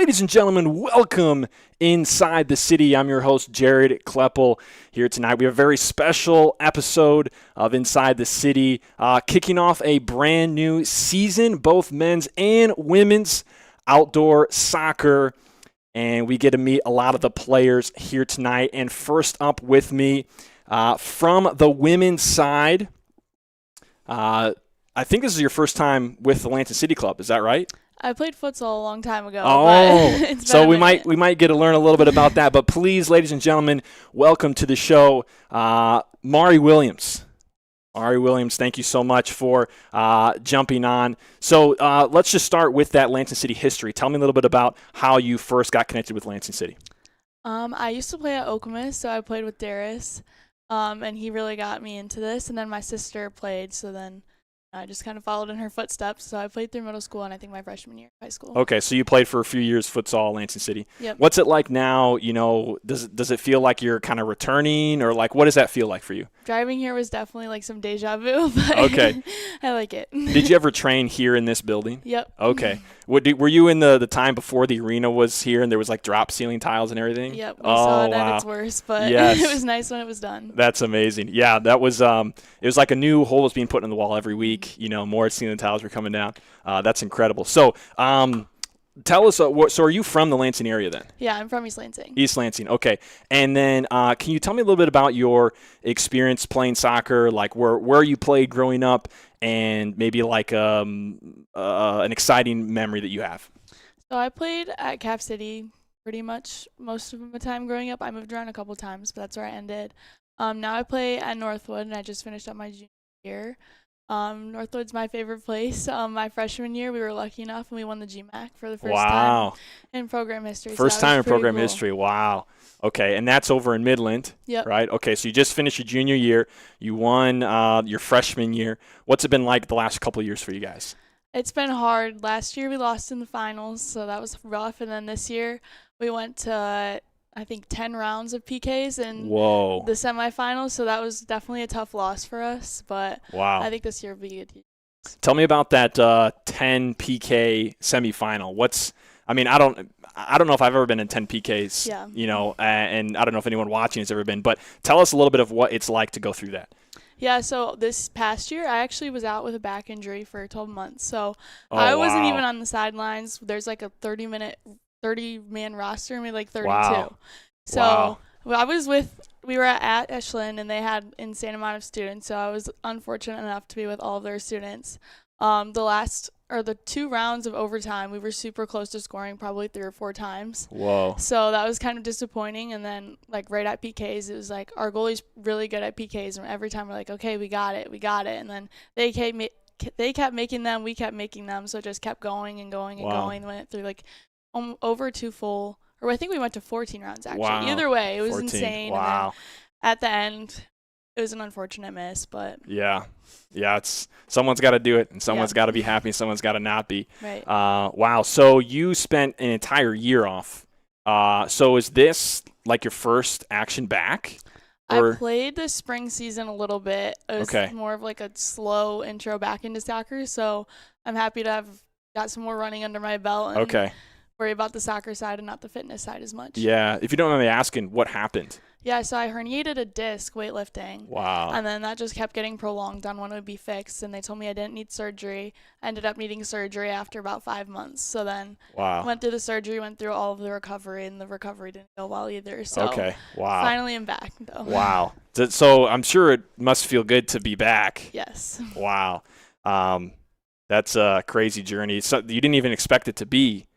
Ladies and gentlemen, welcome inside the city. I'm your host, Jared Kleppel, here tonight. We have a very special episode of Inside the City, kicking off a brand new season, both men's and women's outdoor soccer. And we get to meet a lot of the players here tonight. And first up with me from the women's side, I think this is your first time with the Lansing City Club. Is that right? I played futsal a long time ago. Oh, but it's so been we might get to learn a little bit about that. But please, ladies and gentlemen, welcome to the show, Mari Williams. Mari Williams, thank you so much for jumping on. So let's just start with that Lansing City history. Tell me a little bit about how you first got connected with Lansing City. I used to play at Okemos, so I played with Darius, and he really got me into this. And then my sister played, so then I just kind of followed in her footsteps. So I played through middle school and I think my freshman year of high school. Okay, so you played for a few years futsal, Lansing City. Yep. What's it like now? You know, does it feel like you're kind of returning, or like what does that feel like for you? Driving here was definitely like some deja vu, but Okay. I like it. Did you ever train here in this building? Yep. Okay. Were you in the time before the arena was here and there was like drop ceiling tiles and everything? Yep. We saw it wow. at its worst, but Yes. it was nice when it was done. That's amazing. Yeah, that was it was like a new hole was being put in the wall every week. You know, more ceiling tiles were coming down. That's incredible. So, tell us, so are you from the Lansing area then? Yeah, I'm from East Lansing. East Lansing, okay. And then can you tell me a little bit about your experience playing soccer, like where you played growing up, and maybe like an exciting memory that you have? So I played at Cap City pretty much most of my time growing up. I moved around a couple times, but that's where I ended. Now I play at Northwood, and I just finished up my junior year. Northwood's my favorite place. My freshman year, we were lucky enough, and we won the GMAC for the first time in program history. First time in program cool. history. Wow. Okay, and that's over in Midland, Yep. right? Okay, so you just finished your junior year. You won your freshman year. What's it been like the last couple of years for you guys? It's been hard. Last year, we lost in the finals, so that was rough. And then this year, we went to, I think, 10 rounds of PKs in the semifinals, so that was definitely a tough loss for us. But wow. I think this year will be good. Tell me about that 10 PK semifinal. I don't know if I've ever been in 10 PKs, Yeah. you know, and I don't know if anyone watching has ever been, but tell us a little bit of what it's like to go through that. Yeah, so this past year, I actually was out with a back injury for 12 months. So I wasn't even on the sidelines. There's like a 30-man roster, and we had like 32. Wow. So we were at Echelon, and they had an insane amount of students. So I was unfortunate enough to be with all of their students. The 2 rounds of overtime, we were super close to scoring probably 3 or 4 times. Whoa. So that was kind of disappointing. And then like right at PKs, it was like our goalie's really good at PKs, and every time we're like, okay, we got it. And then they kept making them, we kept making them, so it just kept going and going and going. Went through like over 2 full, or I think we went to 14 rounds actually. Wow. Either way, it was 14. insane. Wow. And then at the end, it was an unfortunate miss, but yeah, it's someone's got to do it, and someone's got to be happy, and someone's got to not be. Right. Wow. So you spent an entire year off. So is this like your first action back? I played the spring season a little bit. It was more of like a slow intro back into soccer, so I'm happy to have got some more running under my belt and worry about the soccer side and not the fitness side as much. Yeah. If you don't mind me asking, what happened? Yeah, so I herniated a disc weightlifting. Wow. And then that just kept getting prolonged on when it would be fixed, and they told me I didn't need surgery. I ended up needing surgery after about 5 months. So then went through the surgery, went through all of the recovery, and the recovery didn't go well either. So finally I'm back, though. Wow. So I'm sure it must feel good to be back. Yes. Wow. That's a crazy journey. So you didn't even expect it to be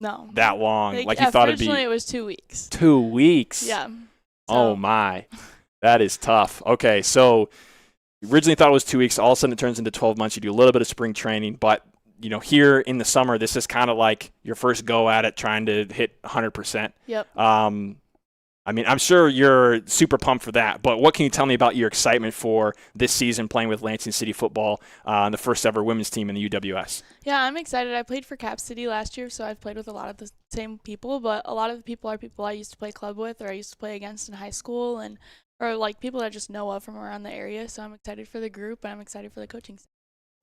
that long. Like you thought it'd be. Originally it was 2 weeks. 2 weeks? Yeah. Oh, my. That is tough. Okay, so you originally thought it was 2 weeks. All of a sudden it turns into 12 months. You do a little bit of spring training. But, you know, here in the summer, this is kind of like your first go at it, trying to hit 100%. Yep. I mean, I'm sure you're super pumped for that. But what can you tell me about your excitement for this season playing with Lansing City Football, the first ever women's team in the UWS? Yeah, I'm excited. I played for Cap City last year, so I've played with a lot of the same people. But a lot of the people are people I used to play club with or I used to play against in high school, or like people that I just know of from around the area. So I'm excited for the group, and I'm excited for the coaching staff.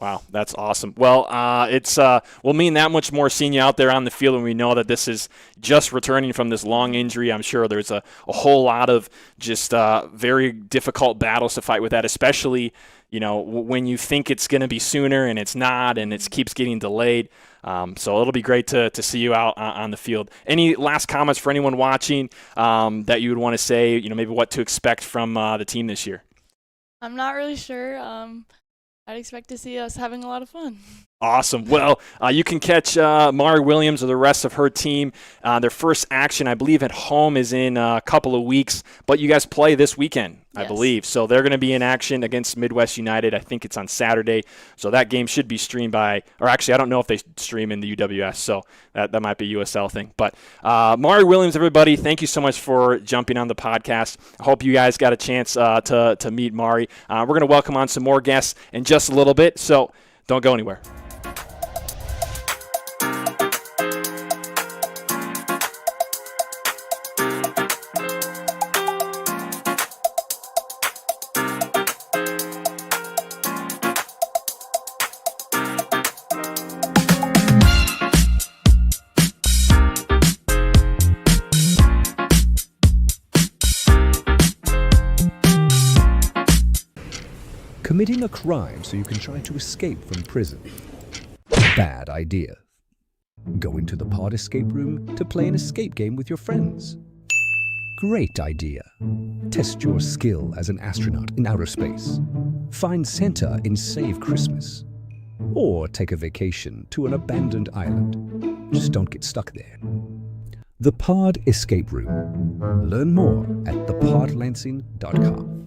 Wow, that's awesome. Well, it's will mean that much more seeing you out there on the field when we know that this is just returning from this long injury. I'm sure there's a whole lot of just very difficult battles to fight with that, especially when you think it's going to be sooner and it's not, and it keeps getting delayed. So it'll be great to see you out on the field. Any last comments for anyone watching that you would want to say? Maybe what to expect from the team this year. I'm not really sure. I'd expect to see us having a lot of fun. Awesome. Well, you can catch Mari Williams or the rest of her team. Their first action, I believe, at home is in a couple of weeks. But you guys play this weekend, I believe. So they're going to be in action against Midwest United. I think it's on Saturday. So that game should be streamed by – or actually, I don't know if they stream in the UWS. So that might be a USL thing. But Mari Williams, everybody, thank you so much for jumping on the podcast. I hope you guys got a chance to meet Mari. We're going to welcome on some more guests in just a little bit. So don't go anywhere. Committing a crime so you can try to escape from prison. Bad idea. Go into the pod escape room to play an escape game with your friends. Great idea. Test your skill as an astronaut in outer space. Find Santa in Save Christmas. Or take a vacation to an abandoned island. Just don't get stuck there. The Pod Escape Room. Learn more at thepodlansing.com.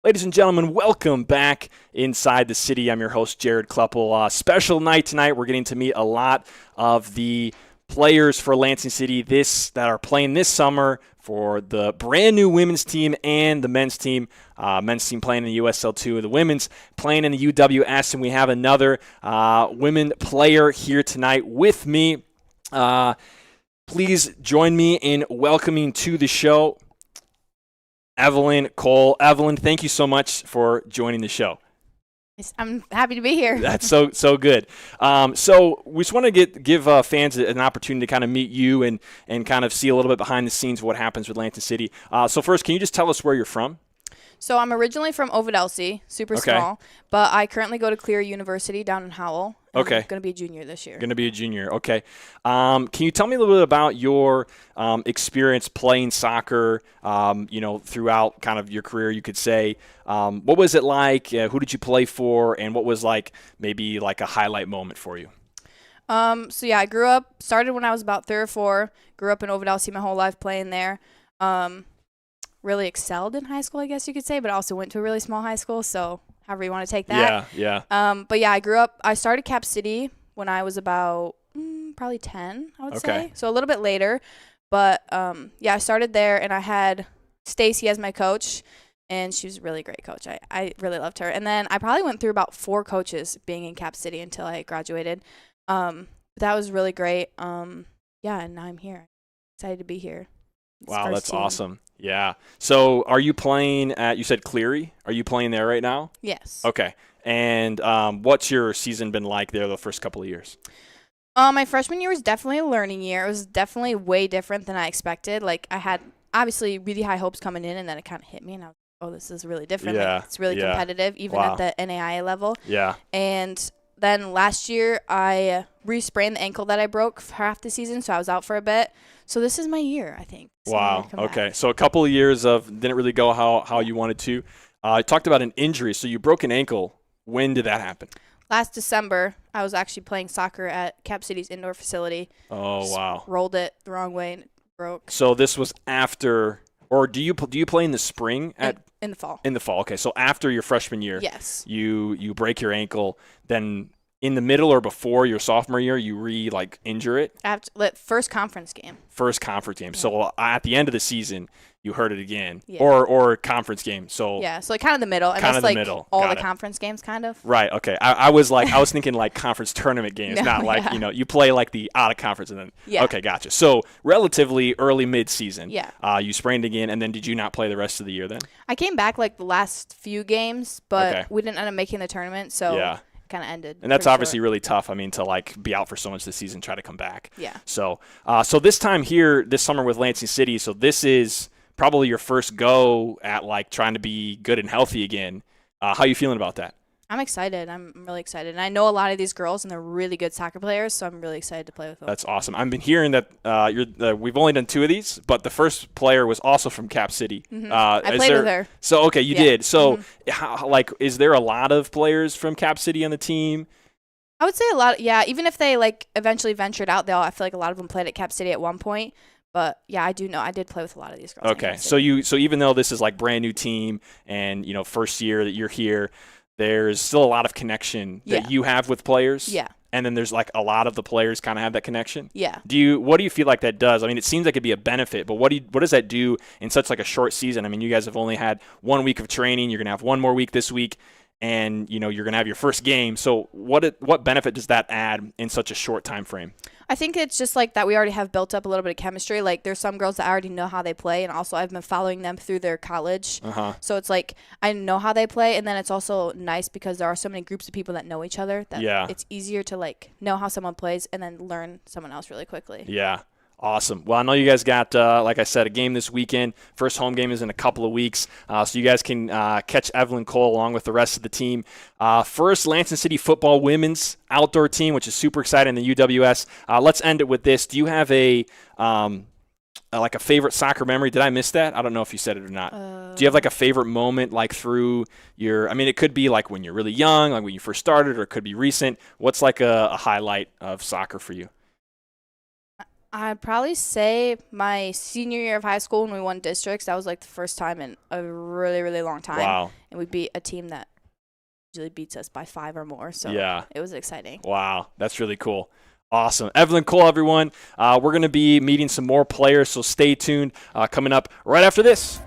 Ladies and gentlemen, welcome back inside the city. I'm your host, Jared Kleppel. Special night tonight. We're getting to meet a lot of the players for Lansing City that are playing this summer for the brand new women's team and the men's team. Men's team playing in the USL2, the women's playing in the UWS, and we have another women player here tonight with me. Please join me in welcoming to the show Evelyn Cole. Evelyn, thank you so much for joining the show. I'm happy to be here. That's so good. So we just want to give fans an opportunity to kind of meet you and kind of see a little bit behind the scenes of what happens with Lansing City. So first, can you just tell us where you're from? So I'm originally from Ovid-Elsie, super small, but I currently go to Cleary University down in Howell. Okay. I'm going to be a junior this year. Going to be a junior. Okay. Can you tell me a little bit about your experience playing soccer, throughout kind of your career, you could say? What was it like? Who did you play for? And what was maybe a highlight moment for you? I started when I was about 3 or 4, grew up in Ovid-Elsie my whole life playing there. Really excelled in high school, I guess you could say, but also went to a really small high school, so however you want to take that. Yeah. I started Cap City when I was about probably 10, I would say. So a little bit later. But, I started there, and I had Stacy as my coach, and she was a really great coach. I really loved her. And then I probably went through about 4 coaches being in Cap City until I graduated. That was really great. And now I'm here. Excited to be here. Wow, that's awesome. Yeah. So are you playing you said Cleary? Are you playing there right now? Yes. Okay. And what's your season been like there the first couple of years? My freshman year was definitely a learning year. It was definitely way different than I expected. I had obviously really high hopes coming in, and then it kind of hit me, and I was like, oh, this is really different. Yeah. It's really competitive, even at the NAIA level. Yeah. And then last year, I re-sprained the ankle that I broke for half the season, so I was out for a bit. So this is my year, I think. Wow. Okay. So a couple of years of didn't really go how you wanted to. I talked about an injury. So you broke an ankle. When did that happen? Last December, I was actually playing soccer at Cap City's indoor facility. Oh, wow. Rolled it the wrong way and it broke. So this was after, or do you play in the spring? In the fall. In the fall. Okay. So after your freshman year, yes, you break your ankle, then in the middle or before your sophomore year, you injure it? After first conference game. First conference game. Yeah. So at the end of the season, you hurt it again. Yeah. Or conference game. So kind of the middle. Kind of the middle. All the conference games kind of. Right. Okay. I was thinking conference tournament games, not you play the out of conference and then. Yeah. Okay, gotcha. So relatively early mid-season. Yeah. You sprained again, and then did you not play the rest of the year then? I came back the last few games, but we didn't end up making the tournament, so. Yeah. Kind of ended. And that's obviously really tough. I mean, to be out for so much this season, try to come back. Yeah. So this time here, this summer with Lansing City, so this is probably your first go at trying to be good and healthy again. How are you feeling about that? I'm excited. I'm really excited. And I know a lot of these girls, and they're really good soccer players, so I'm really excited to play with them. That's awesome. I've been hearing that we've only done 2 of these, but the first player was also from Cap City. Mm-hmm. I played with her. So, okay, you did. So, is there a lot of players from Cap City on the team? I would say a lot. Yeah, even if they eventually ventured out, I feel like a lot of them played at Cap City at one point. But yeah, I do know. I did play with a lot of these girls. Okay, so even though this is brand new team and first year that you're here, there's still a lot of connection that you have with players. Yeah. And then there's a lot of the players kind of have that connection. Yeah. What do you feel like that does? I mean, it seems like it'd be a benefit, but what does that do in such a short season? I mean, you guys have only had 1 week of training. You're gonna have one more week this week, and you're gonna have your first game. So what benefit does that add in such a short time frame? I think it's just that we already have built up a little bit of chemistry. There's some girls that I already know how they play, and also I've been following them through their college. Uh-huh. So it's I know how they play, and then it's also nice because there are so many groups of people that know each other that it's easier to know how someone plays and then learn someone else really quickly. Yeah. Awesome. Well, I know you guys got, like I said, a game this weekend. First home game is in a couple of weeks, so you guys can catch Evelyn Cole along with the rest of the team. First, Lansing City Football women's outdoor team, which is super exciting, the UWS. Let's end it with this. Do you have a favorite soccer memory? Did I miss that? I don't know if you said it or not. Do you have a favorite moment through your? I mean, it could be when you're really young, when you first started, or it could be recent. What's a highlight of soccer for you? I'd probably say my senior year of high school when we won districts. That was like the first time in a really, really long time. Wow. And we beat a team that usually beats us by 5 or more. So Yeah. it was exciting. Wow. That's really cool. Awesome. Evelyn Cole, everyone. We're going to be meeting some more players, so stay tuned. Coming up right after this.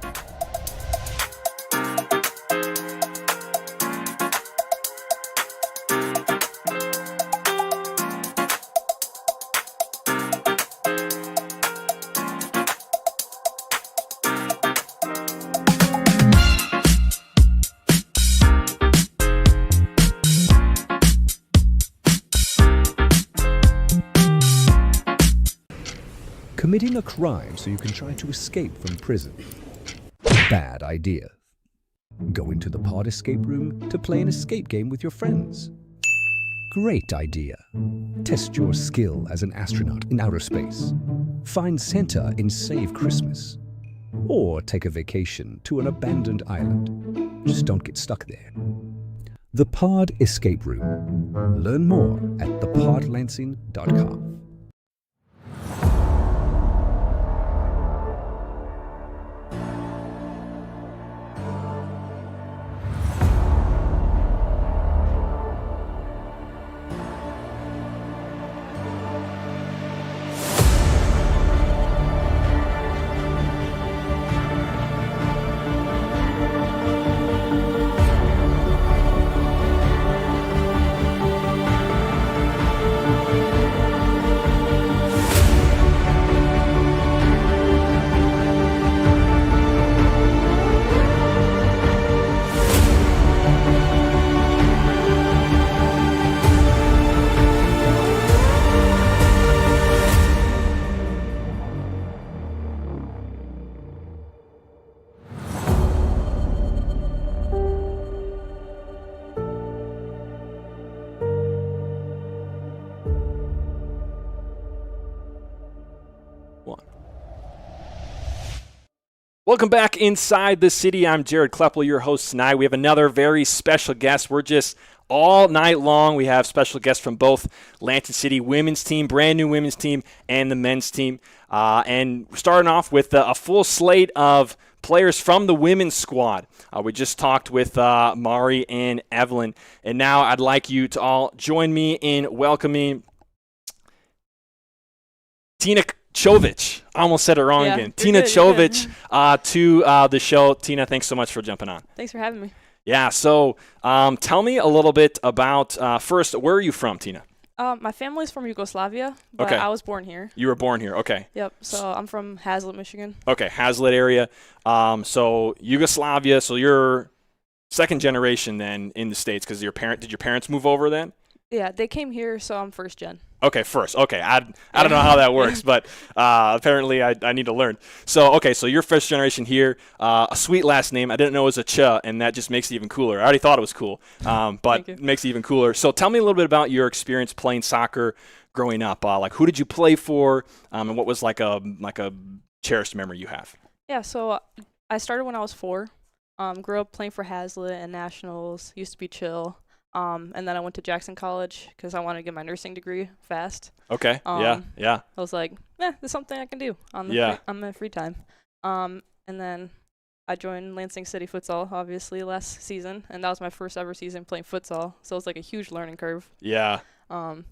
Committing a crime so you can try to escape from prison. Bad idea. Go into the pod escape room to play an escape game with your friends. Great idea. Test your skill as an astronaut in outer space. Find Santa in Save Christmas. Or take a vacation to an abandoned island. Just don't get stuck there. The Pod Escape Room. Learn more at thepodlansing.com. Welcome back inside the city. I'm Jared Kleppel, your host tonight. We have another very special guest. We're just all night long. We have special guests from both Lansing City women's team, brand new women's team, and the men's team. And we're starting off with a full slate of players from the women's squad. We just talked with Mari and Evelyn. And now I'd like you to all join me in welcoming Tina Chovich. I almost said it wrong again. Tina Chovich to the show. Tina, thanks so much for jumping on. Thanks for having me. Yeah, so tell me a little bit about, first, where are you from, Tina? My family's from Yugoslavia, but Okay. I was born here. You were born here, okay. Yep, so I'm from Hazlet, Michigan. Okay, Hazlet area. So Yugoslavia, so you're second generation then in the States because did your parents move over then? Yeah, they came here, so I'm first gen. Okay, first. Okay, I don't know how that works, but apparently I need to learn. So, okay, so you're first generation here. A sweet last name. I didn't know it was a Ch, and that just makes it even cooler. I already thought it was cool, but it makes it even cooler. So tell me a little bit about your experience playing soccer growing up. Like, who did you play for, and what was like a cherished memory you have? Yeah, so I started when I was 4. Grew up playing for Hazlet and Nationals. Used to be chill. And then I went to Jackson College because I wanted to get my nursing degree fast. Okay. Yeah. I was like, there's something I can do on my free time. And then I joined Lansing City Football, obviously, last season, and that was my first ever season playing futsal. So it was like a huge learning curve. Yeah.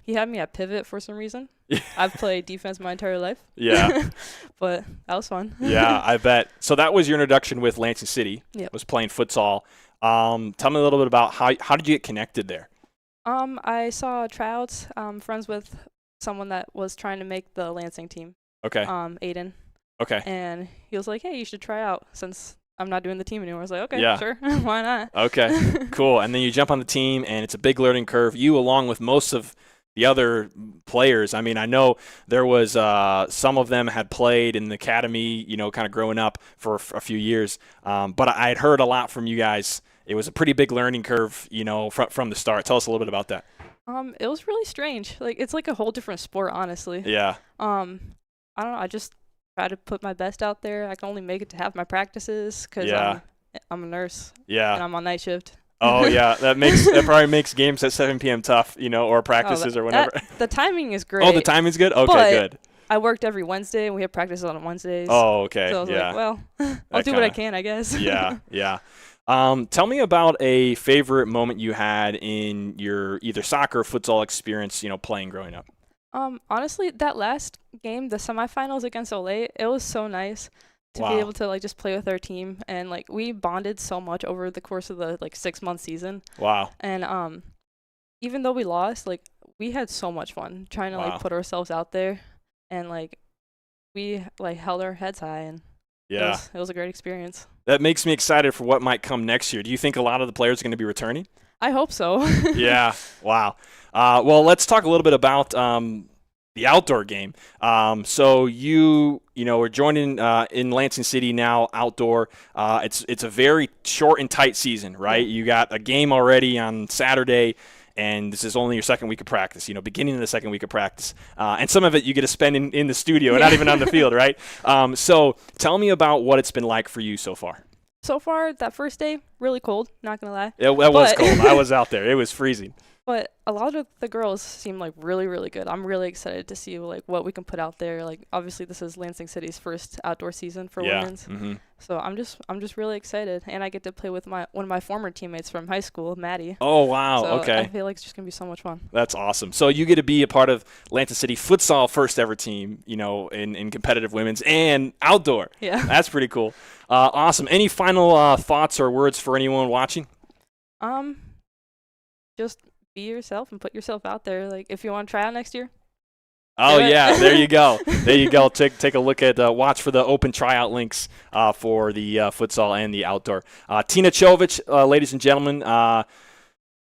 He had me at pivot for some reason. I've played defense my entire life. Yeah. But that was fun. Yeah, I bet. So that was your introduction with Lansing City. Yep. Was playing futsal. Tell me a little bit about how did you get connected there? I saw tryouts. Friends with someone that was trying to make the Lansing team. Okay. Aiden. Okay. And he was like, "Hey, you should try out since I'm not doing the team anymore." I was like, "Okay, yeah. sure, why not?" Okay, cool. And then you jump on the team, and it's a big learning curve. You, along with most of the other players. I mean, I know there was some of them had played in the academy, kind of growing up for a few years. But I had heard a lot from you guys. It was a pretty big learning curve, from the start. Tell us a little bit about that. It was really strange. Like, it's like a whole different sport, honestly. Yeah. I don't know. I just try to put my best out there. I can only make it to half my practices because I'm a nurse. Yeah. And I'm on night shift. Oh yeah, that probably makes games at 7 p.m. tough, or practices or whatever. The timing is great. Oh, the timing's good. Okay, good. I worked every Wednesday, and we had practice on Wednesdays. Oh, okay. So I was yeah. like, well, I'll do what I can, I guess. Yeah, yeah. Tell me about a favorite moment you had in your either soccer or futsal experience, playing growing up. Honestly, that last game, the semifinals against Olay, it was so nice to be able to just play with our team, and we bonded so much over the course of the 6-month season. Wow. And even though we lost, we had so much fun trying to put ourselves out there, and we held our heads high, and yeah, it was a great experience. That makes me excited for what might come next year. Do you think a lot of the players are going to be returning? I hope so. Yeah. Wow. Well, let's talk a little bit about the outdoor game. So you are joining in Lansing City now outdoor. It's a very short and tight season, right? You got a game already on Saturday, and this is only your second week of practice, beginning of the second week of practice. And some of it you get to spend in the studio and not even on the field, right? So tell me about what it's been like for you so far. So far, that first day, really cold, not going to lie. It was cold. I was out there. It was freezing. But a lot of the girls seem really, really good. I'm really excited to see what we can put out there. Obviously, this is Lansing City's first outdoor season for women's. Mm-hmm. So I'm just really excited, and I get to play with one of my former teammates from high school, Maddie. Oh wow! So okay. I feel like it's just gonna be so much fun. That's awesome. So you get to be a part of Lansing City Futsal first ever team, in competitive women's and outdoor. Yeah. That's pretty cool. Awesome. Any final thoughts or words for anyone watching? Just be yourself and put yourself out there. If you want to try out next year. Oh yeah, there you go. There you go. Take a look at watch for the open tryout links for the futsal and the outdoor. Tina Chovich, ladies and gentlemen,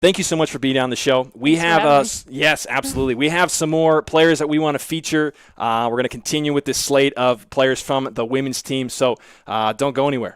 thank you so much for being on the show. We have yes, absolutely. We have some more players that we want to feature. We're going to continue with this slate of players from the women's team. So don't go anywhere.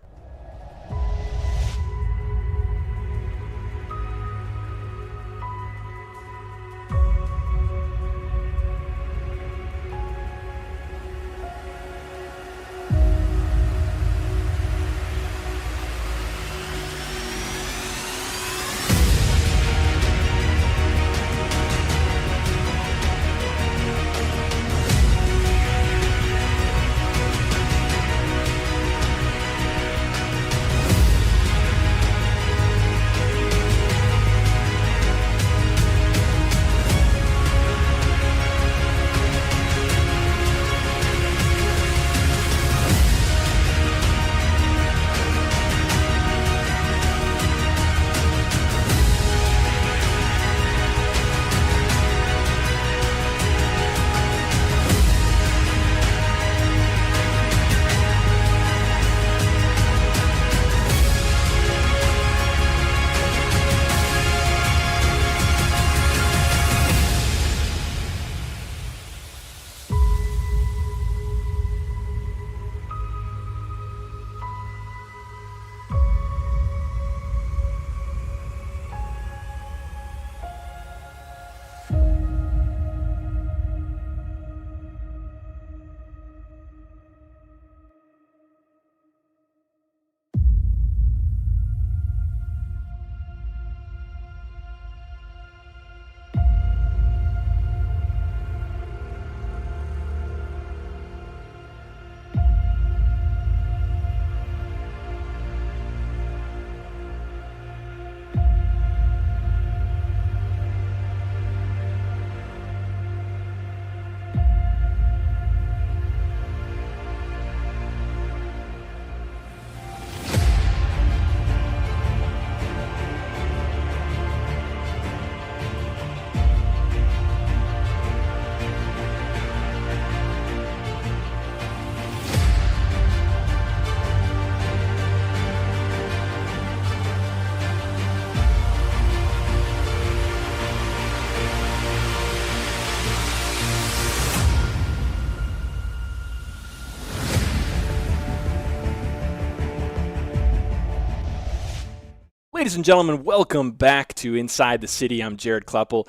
Ladies and gentlemen, welcome back to Inside the City. I'm Jared Kleppel.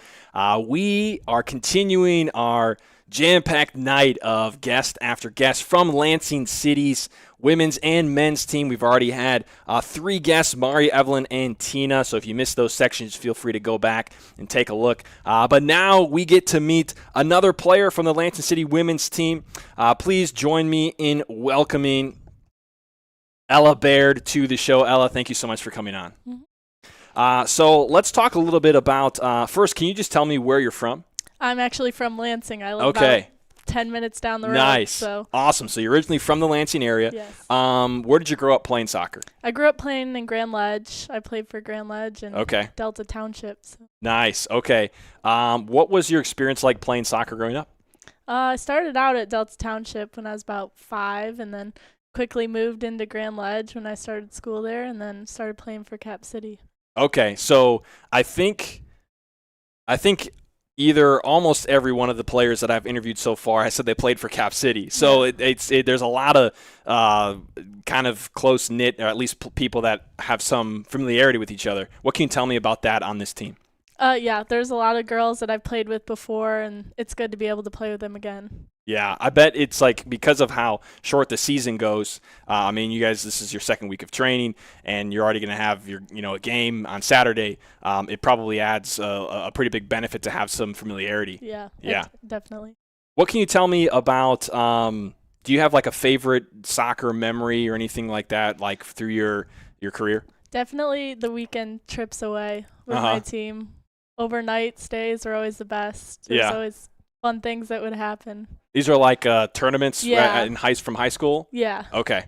We are continuing our jam-packed night of guest after guest from Lansing City's women's and men's team. We've already had 3 guests, Mari, Evelyn, and Tina. So if you missed those sections, feel free to go back and take a look. But now we get to meet another player from the Lansing City women's team. Please join me in welcoming Ella Baird to the show. Ella, thank you so much for coming on. So let's talk a little bit about, first, can you just tell me where you're from? I'm actually from Lansing. I live about 10 minutes down the road. Nice. So. Awesome. So you're originally from the Lansing area. Yes. Where did you grow up playing soccer? I grew up playing in Grand Ledge. I played for Grand Ledge and Delta Township. So. Nice. Okay. What was your experience like playing soccer growing up? I started out at Delta Township when I was about 5 and then quickly moved into Grand Ledge when I started school there and then started playing for Cap City. Okay. So I think either almost every one of the players that I've interviewed so far has said they played for Cap City. So there's a lot of kind of close-knit, or at least people that have some familiarity with each other. What can you tell me about that on this team? Yeah, there's a lot of girls that I've played with before, and it's good to be able to play with them again. Yeah, I bet it's like because of how short the season goes. I mean, you guys, this is your second week of training, and you're already going to have your, a game on Saturday. It probably adds a pretty big benefit to have some familiarity. Yeah, definitely. What can you tell me about? Do you have like a favorite soccer memory or anything like that, like through your career? Definitely the weekend trips away with my team. Overnight stays are always the best. There's always fun things that would happen. These are like tournaments from high school? Yeah. Okay.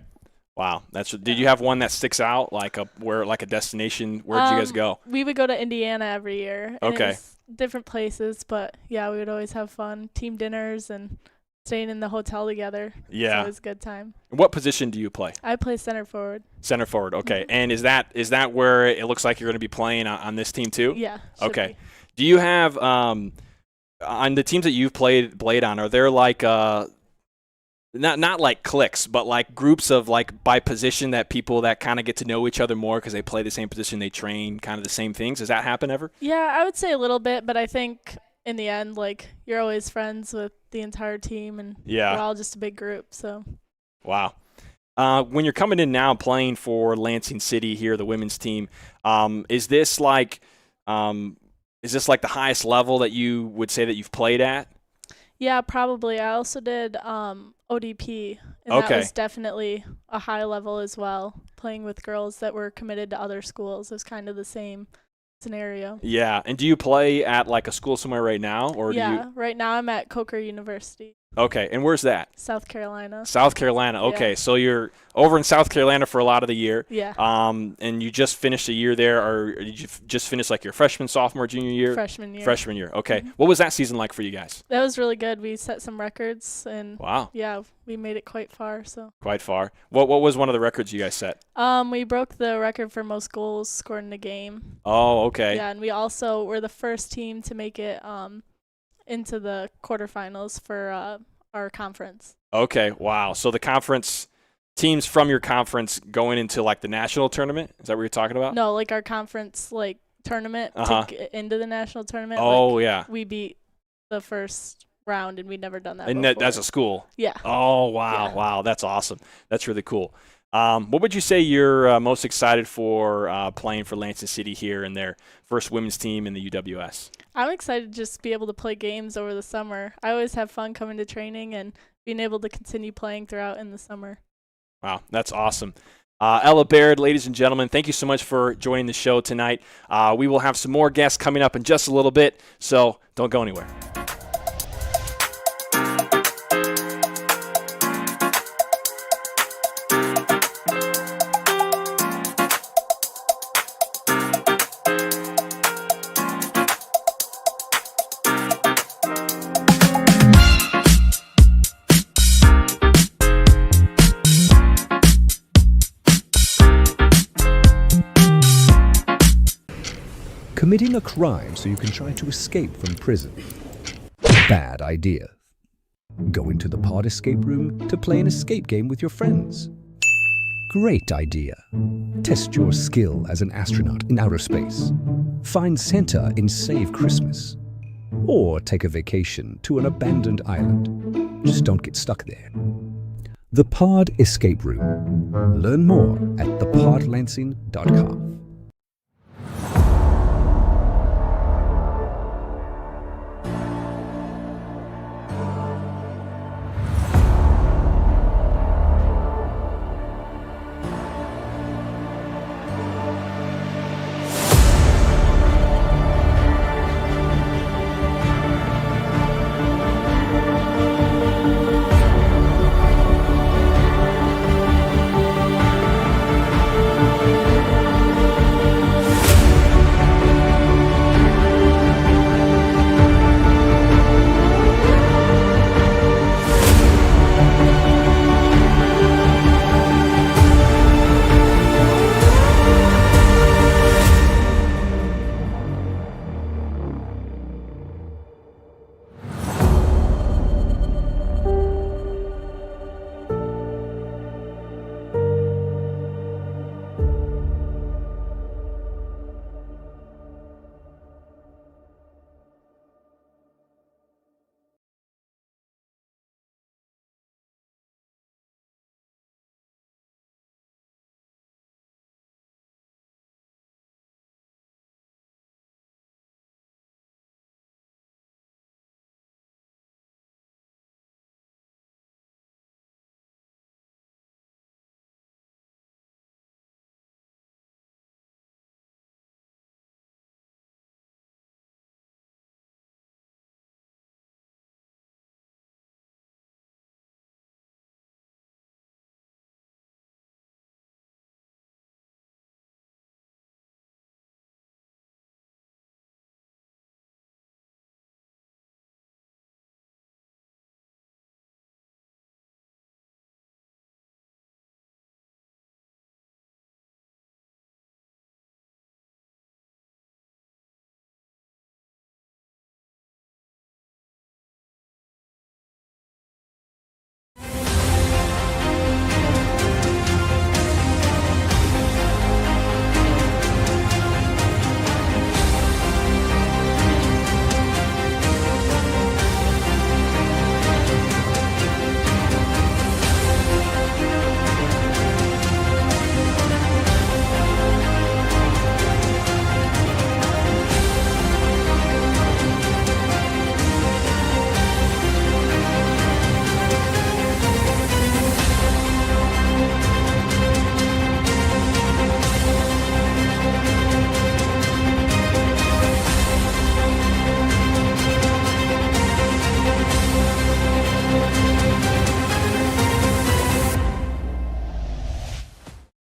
Wow. Did you have one that sticks out, like a destination? Where did you guys go? We would go to Indiana every year. And it was different places, but yeah, we would always have fun. Team dinners and staying in the hotel together. Yeah. So it was a good time. What position do you play? I play center forward. Center forward. Okay. And is that where it looks like you're going to be playing on this team too? Yeah. Okay. Be. Do you have on the teams that you've played on, are there like not like cliques, but like groups of like by position that people that kind of get to know each other more because they play the same position, they train kind of the same things? Does that happen ever? Yeah, I would say a little bit, but I think in the end, like, you're always friends with the entire team, and we're all just a big group. So. Wow. When you're coming in now playing for Lansing City here, the women's team, is this like the highest level that you would say that you've played at? Yeah, probably. I also did ODP, and that was definitely a high level as well. Playing with girls that were committed to other schools was kind of the same scenario. Yeah, and do you play at like a school somewhere right now, or right now I'm at Coker University. Okay, and where's that? South Carolina. South Carolina. Okay, so you're over in South Carolina for a lot of the year. Yeah. And you just finished a year there, or did you just finish like your freshman, sophomore, junior year? Freshman year. Freshman year. Okay. Mm-hmm. What was that season like for you guys? That was really good. We set some records, and yeah, we made it quite far. So. Quite far. What was one of the records you guys set? We broke the record for most goals scored in a game. Oh, okay. Yeah, and we also were the first team to make it into the quarterfinals for our conference. Okay, wow. So the conference teams from your conference going into like the national tournament? Is that what you're talking about? No, like our conference tournament to get into the national tournament. Oh, yeah. We beat the first round, and we'd never done that before. And that's a school? Yeah. Oh, wow. Yeah. Wow, that's awesome. That's really cool. What would you say you're most excited for playing for Lansing City here in their first women's team in the UWS? I'm excited to just be able to play games over the summer. I always have fun coming to training and being able to continue playing throughout in the summer. Wow, that's awesome. Ella Baird, ladies and gentlemen, thank you so much for joining the show tonight. We will have some more guests coming up in just a little bit, so don't go anywhere. Committing a crime so you can try to escape from prison. Bad idea. Go into the pod escape room to play an escape game with your friends. Great idea. Test your skill as an astronaut in outer space. Find Santa in Save Christmas. or take a vacation to an abandoned island. Just don't get stuck there. The Pod Escape Room. Learn more at thepodlansing.com.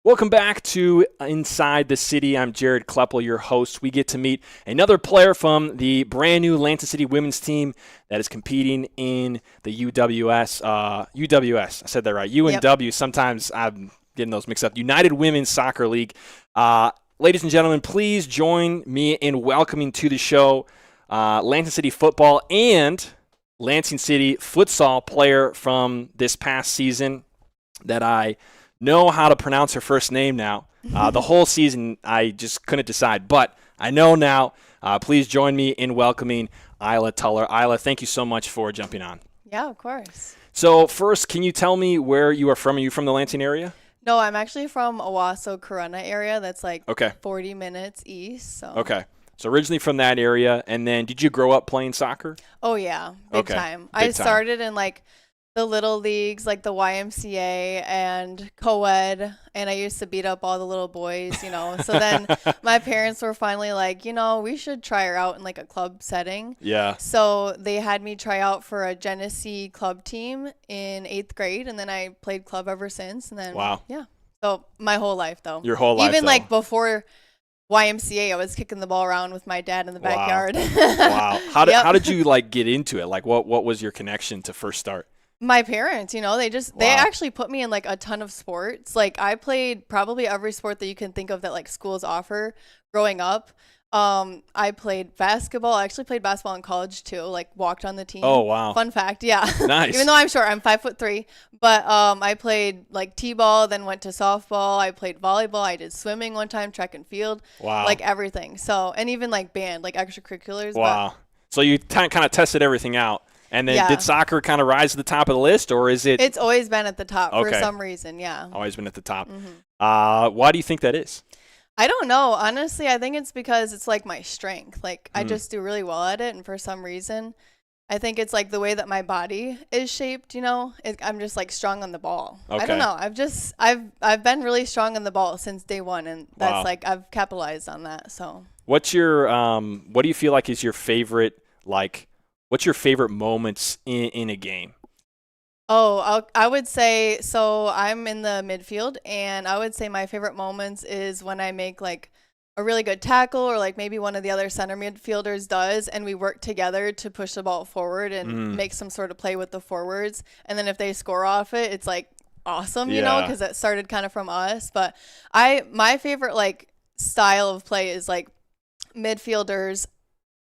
Welcome back to Inside the City. I'm Jared Kleppel, your host. We get to meet another player from the brand new Lansing City women's team that is competing in the UWS. UWS, I said that right. U and W. Sometimes I'm getting those mixed up. United Women's Soccer League. Ladies and gentlemen, please join me in welcoming to the show Lansing City Football and Lansing City Futsal player from this past season that I know how to pronounce her first name now. The whole season, I just couldn't decide, but I know now. Please join me in welcoming Isla Tuller. Isla, thank you so much for jumping on. Yeah, of course. So first, can you tell me where you are from? Are you from the Lansing area? No, I'm actually from Owasso, Corunna area. That's like Okay. 40 minutes east. So. Okay. So originally from that area, and then did you grow up playing soccer? Oh, yeah. Big time. I started in like the little leagues, like the YMCA and co-ed, and I used to beat up all the little boys, you know. So then my parents were finally like, you know, we should try her out in like a club setting. Yeah. So they had me try out for a Genesee club team in 8th grade, and then I played club ever since. And then, wow. Yeah. So my whole life, though. Your whole life, even though. Like before YMCA, I was kicking the ball around with my dad in the backyard. Wow. How did you like get into it? Like what was your connection to first start? My parents, you know, they actually put me in like a ton of sports. Like I played probably every sport that you can think of that like schools offer growing up. I played basketball. I actually played basketball in college too, like walked on the team. Oh, wow. Fun fact. Yeah. Nice. Even though I'm short, I'm 5'3", but, I played like t-ball, then went to softball. I played volleyball. I did swimming one time, track and field. Wow. Like everything. So, and even like band, like extracurriculars. Wow. So you kind of tested everything out. And then did soccer kind of rise to the top of the list, or is it? It's always been at the top for some reason, yeah. Always been at the top. Why do you think that is? I don't know. Honestly, I think it's because it's like my strength. Like I just do really well at it, and for some reason, I think it's like the way that my body is shaped, you know? I'm just like strong on the ball. Okay. I don't know. I've been really strong on the ball since day one, and that's like I've capitalized on that. So what's your what do you feel like is your favorite what's your favorite moments in a game? Oh, I would say, so I'm in the midfield, and I would say my favorite moments is when I make like a really good tackle, or like maybe one of the other center midfielders does, and we work together to push the ball forward and make some sort of play with the forwards. And then if they score off it, it's like awesome, you know, because it started kind of from us. But my favorite like style of play is like midfielders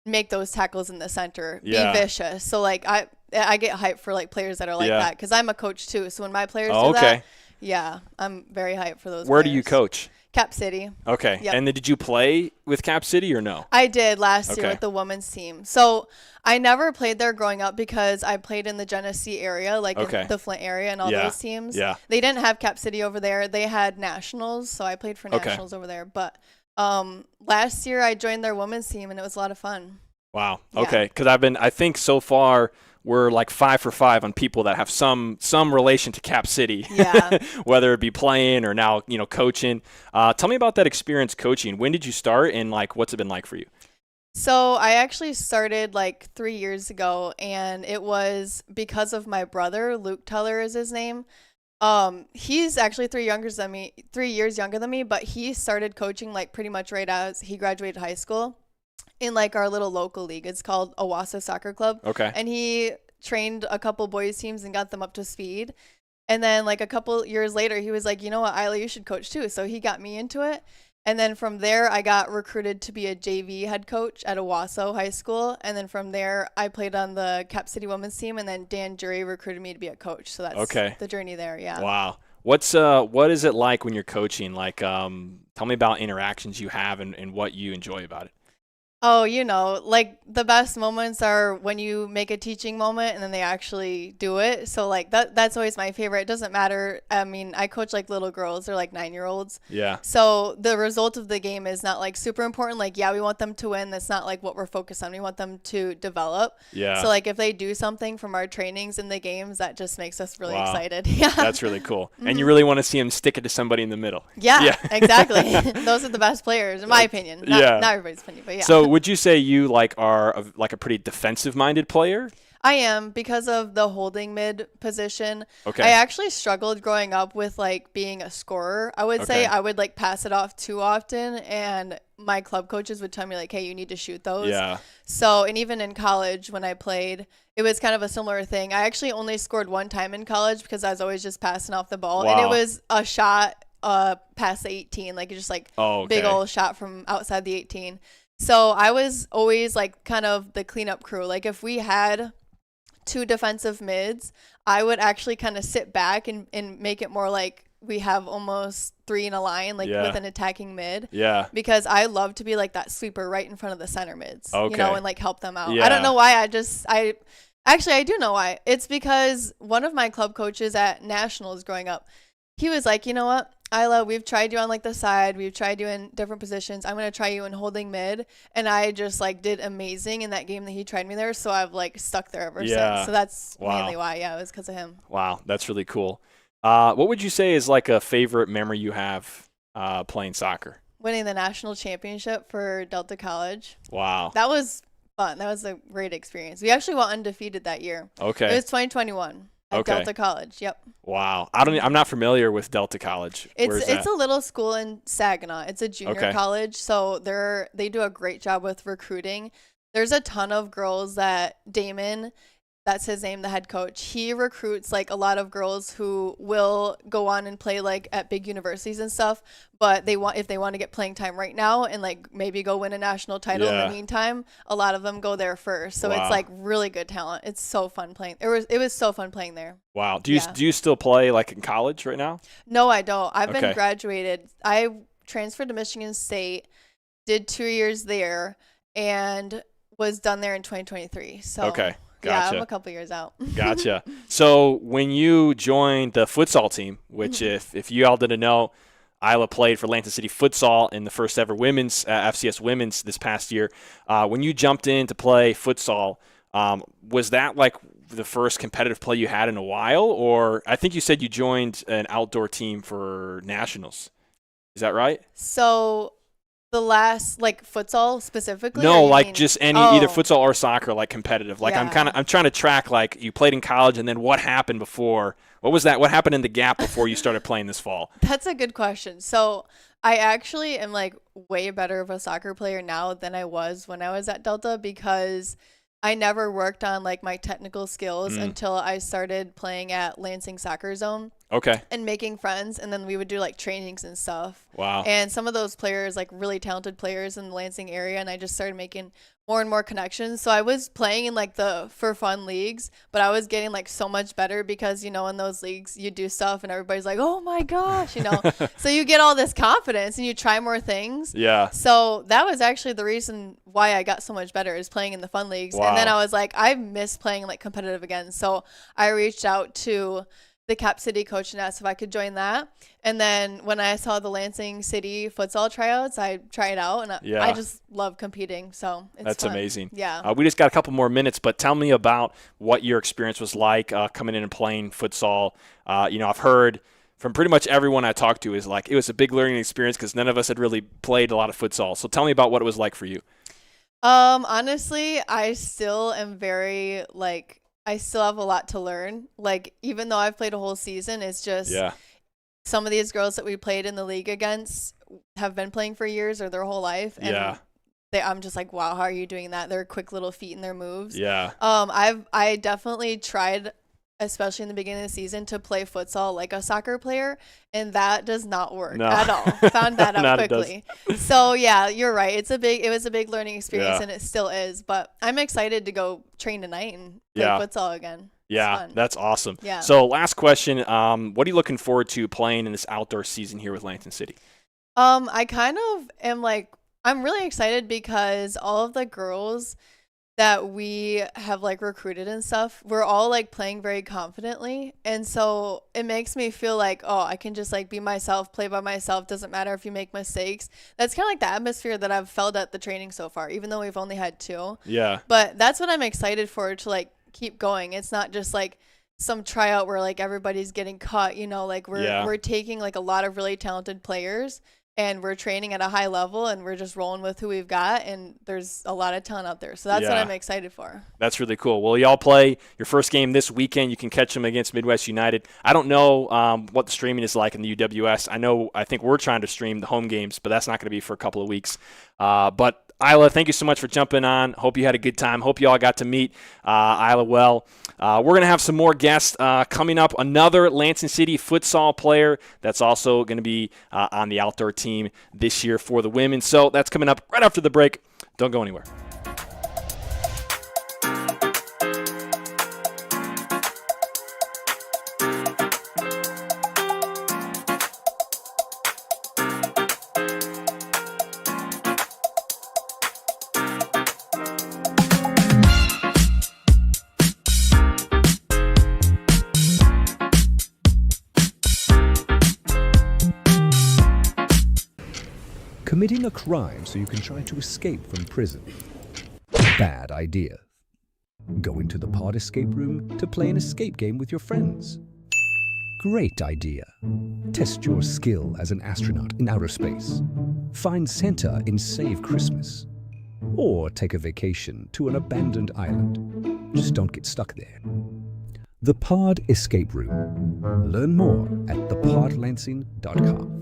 make those tackles in the center, be vicious. So like I get hyped for like players that are like that, because I'm a coach too. So when my players do that, I'm very hyped for those. Where players. do you coach? Cap City. Okay. Yep. And then did you play with Cap City or no? I did last year with the women's team. So I never played there growing up because I played in the Genesee area, like in the Flint area and all those teams. Yeah. They didn't have Cap City over there. They had nationals, so I played for nationals over there. But last year I joined their women's team, and it was a lot of fun. Wow. Okay. Because I think so far we're like 5 for 5 on people that have some relation to Cap City, whether it be playing or now, you know, coaching. Tell me about that experience coaching. When did you start, and like, what's it been like for you? So I actually started like 3 years ago, and it was because of my brother. Luke Teller is his name. He's actually 3 years younger than me, but he started coaching like pretty much right as he graduated high school, in like our little local league. It's called Owasso Soccer Club. Okay. And he trained a couple boys teams and got them up to speed. And then like a couple years later, he was like, you know what, Isla, you should coach too. So he got me into it. And then from there, I got recruited to be a JV head coach at Owasso High School. And then from there, I played on the Cap City women's team. And then Dan Jury recruited me to be a coach. So that's the journey there. Yeah. Wow. What is it like when you're coaching? Like, tell me about interactions you have and what you enjoy about it. Oh, you know, like the best moments are when you make a teaching moment and then they actually do it. So like that's always my favorite. It doesn't matter. I mean, I coach like little girls. They're like 9-year-olds. Yeah. So the result of the game is not like super important. Like, yeah, we want them to win. That's not like what we're focused on. We want them to develop. Yeah. So like if they do something from our trainings in the games, that just makes us really excited. Yeah. That's really cool. And you really want to see them stick it to somebody in the middle. Yeah. Exactly. Those are the best players, in my opinion. Not everybody's opinion, but yeah. So would you say you are a pretty defensive-minded player? I am, because of the holding mid position. Okay. I actually struggled growing up with like being a scorer. I would say I would like pass it off too often, and my club coaches would tell me like, hey, you need to shoot those. Yeah. So, and even in college when I played, it was kind of a similar thing. I actually only scored one time in college because I was always just passing off the ball. Wow. And it was a shot past the 18, like just like big old shot from outside the 18. So I was always like kind of the cleanup crew. Like if we had 2 defensive mids, I would actually kind of sit back and make it more like we have almost 3 in a line, like with an attacking mid. Yeah. Because I love to be like that sweeper right in front of the center mids, you know, and like help them out. Yeah. I don't know why. I do know why. It's because one of my club coaches at Nationals growing up, he was like, you know what, Isla, we've tried you on like the side. We've tried you in different positions. I'm going to try you in holding mid. And I just like did amazing in that game that he tried me there. So I've like stuck there ever since. So that's mainly why. Yeah, it was because of him. Wow. That's really cool. What would you say is like a favorite memory you have playing soccer? Winning the national championship for Delta College. Wow. That was fun. That was a great experience. We actually went undefeated that year. Okay. It was 2021. At Delta College, yep. Wow. I'm not familiar with Delta College. It's a little school in Saginaw. It's a junior college, so they do a great job with recruiting. There's a ton of girls that Damon, that's his name, the head coach, he recruits like a lot of girls who will go on and play like at big universities and stuff, but if they want to get playing time right now and like maybe go win a national title in the meantime, a lot of them go there first. So it's like really good talent. It's so fun playing. It was so fun playing there. Wow. Do you still play like in college right now? No, I don't. I've been graduated. I transferred to Michigan State, did 2 years there, and was done there in 2023. So okay. yeah, Gotcha. I'm a couple years out. Gotcha. So when you joined the futsal team, which if you all didn't know, Isla played for Lansing City Futsal in the first ever women's FCS women's this past year. When you jumped in to play futsal, was that like the first competitive play you had in a while? Or I think you said you joined an outdoor team for nationals. Is that right? So the last, like, futsal specifically? No, or you like mean- just any either futsal or soccer, like competitive. Like I'm Yeah. trying to track, like, you played in college and then what happened before. What was that? What happened in the gap before you started playing this fall? That's a good question. So I actually am like way better of a soccer player now than I was when I was at Delta, because I never worked on like my technical skills until I started playing at Lansing Soccer Zone Okay. and making friends. And then we would do like trainings and stuff. Wow. And some of those players, like really talented players in the Lansing area, and I just started making more and more connections. So I was playing in like the for fun leagues, but I was getting like so much better because, you know, in those leagues you do stuff and everybody's like, oh my gosh, you know. So you get all this confidence and you try more things. Yeah. So that was actually the reason why I got so much better, is playing in the fun leagues. Wow. And then I was like, I miss playing like competitive again. So I reached out to the Cap City coach and asked if I could join that. And then when I saw the Lansing City futsal tryouts, I tried out, and I just love competing. So it's That's fun. amazing. Yeah. We just got a couple more minutes, but tell me about what your experience was like coming in and playing futsal. You know, I've heard from pretty much everyone I talked to is like it was a big learning experience because none of us had really played a lot of futsal. So tell me about what it was like for you. Honestly, I still am very like, I still have a lot to learn. Like, even though I've played a whole season, it's just some of these girls that we played in the league against have been playing for years or their whole life. And I'm just like, wow, how are you doing that? Their quick little feet and their moves. Yeah. I definitely tried, especially in the beginning of the season, to play futsal like a soccer player, and that does not work at all. Found that out quickly. So yeah, you're right. It was a big learning experience, and it still is. But I'm excited to go train tonight and play futsal again. Yeah, that's awesome. Yeah. So last question, what are you looking forward to playing in this outdoor season here with Lansing City? I kind of am like, I'm really excited because all of the girls that we have like recruited and stuff, we're all like playing very confidently. And so it makes me feel like, oh, I can just like be myself, play by myself. Doesn't matter if you make mistakes. That's kind of like the atmosphere that I've felt at the training so far, even though we've only had 2. Yeah. But that's what I'm excited for, to like keep going. It's not just like some tryout where like everybody's getting cut, you know, like we're taking like a lot of really talented players, and we're training at a high level, and we're just rolling with who we've got, and there's a lot of talent out there. So that's what I'm excited for. That's really cool. Well, y'all play your first game this weekend. You can catch them against Midwest United. I don't know what the streaming is like in the UWS. I think we're trying to stream the home games, but that's not going to be for a couple of weeks. But Isla, thank you so much for jumping on. Hope you had a good time. Hope you all got to meet Isla well. We're going to have some more guests coming up. Another Lansing City futsal player that's also going to be on the outdoor team this year for the women. So that's coming up right after the break. Don't go anywhere. Committing a crime so you can try to escape from prison. Bad idea. Going to the pod escape room to play an escape game with your friends. Great idea. Test your skill as an astronaut in outer space. Find Santa in Save Christmas. Or take a vacation to an abandoned island. Just don't get stuck there. The Pod Escape Room. Learn more at thepodlansing.com.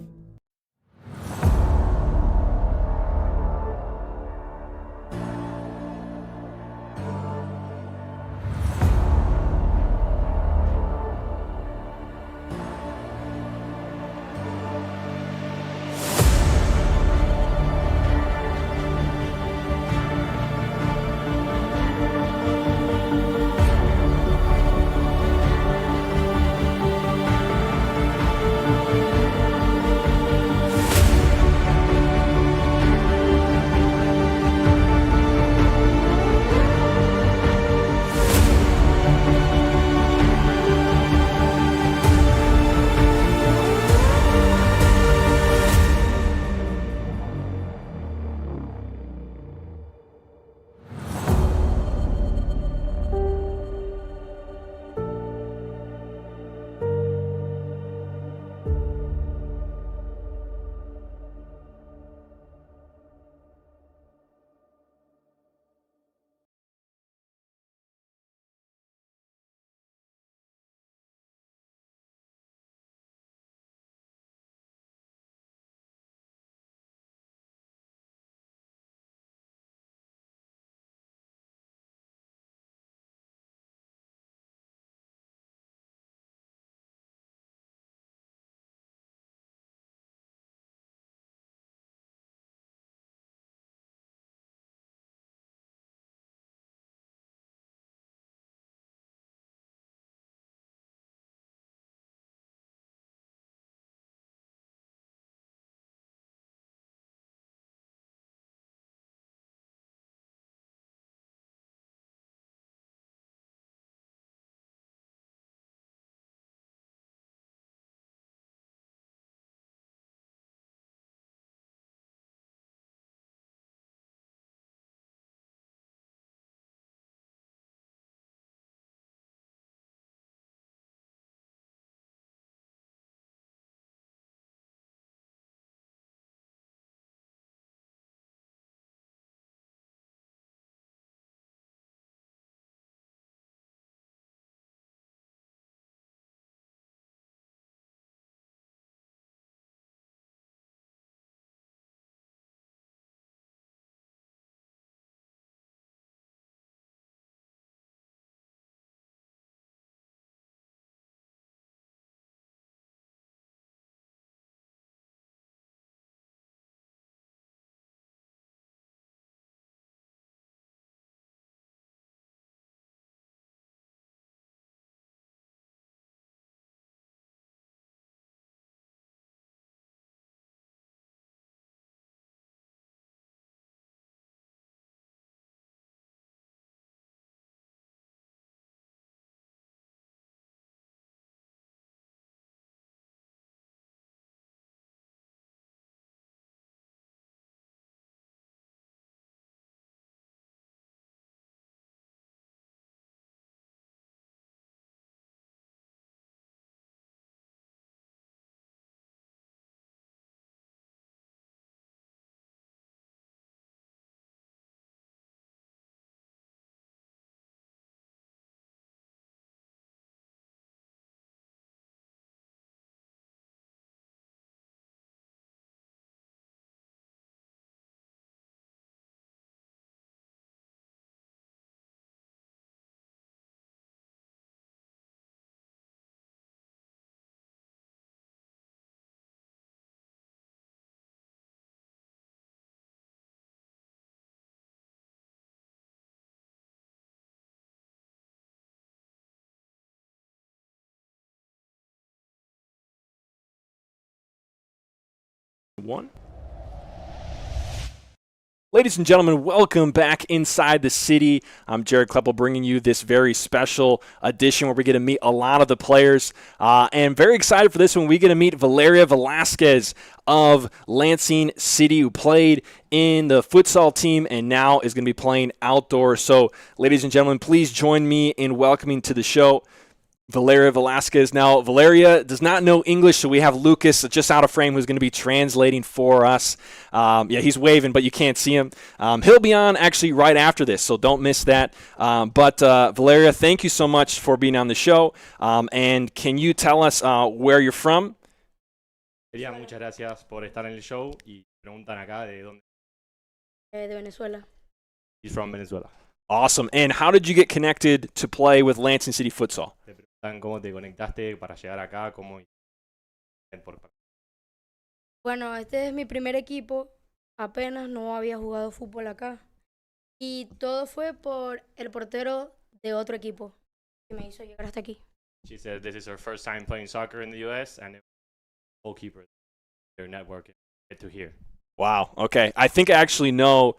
One. Ladies and gentlemen, welcome back inside the city. I'm Jared Kleppel bringing you this very special edition where we get to meet a lot of the players. And very excited for this one. We get to meet Valeria Velasquez of Lansing City, who played in the futsal team and now is going to be playing outdoors. So, ladies and gentlemen, please join me in welcoming to the show Valeria Velasquez. Now, Valeria does not know English, so we have Lucas just out of frame who's going to be translating for us. He's waving, but you can't see him. He'll be on actually right after this, so don't miss that. But Valeria, thank you so much for being on the show. And can you tell us where you're from? Muchas gracias por estar en el show y preguntan acá de dónde. De Venezuela. He's from Venezuela. Awesome. And how did you get connected to play with Lansing City Futsal? Te preguntan cómo te conectaste para llegar acá, cómo. Bueno, este es mi primer equipo. Apenas no había jugado fútbol acá. Y todo fue por el portero de otro equipo que me hizo llegar hasta aquí. She said this is her first time playing soccer in the U.S. and it was goalkeeper, their network, get to hear. Wow. Okay. I think I actually know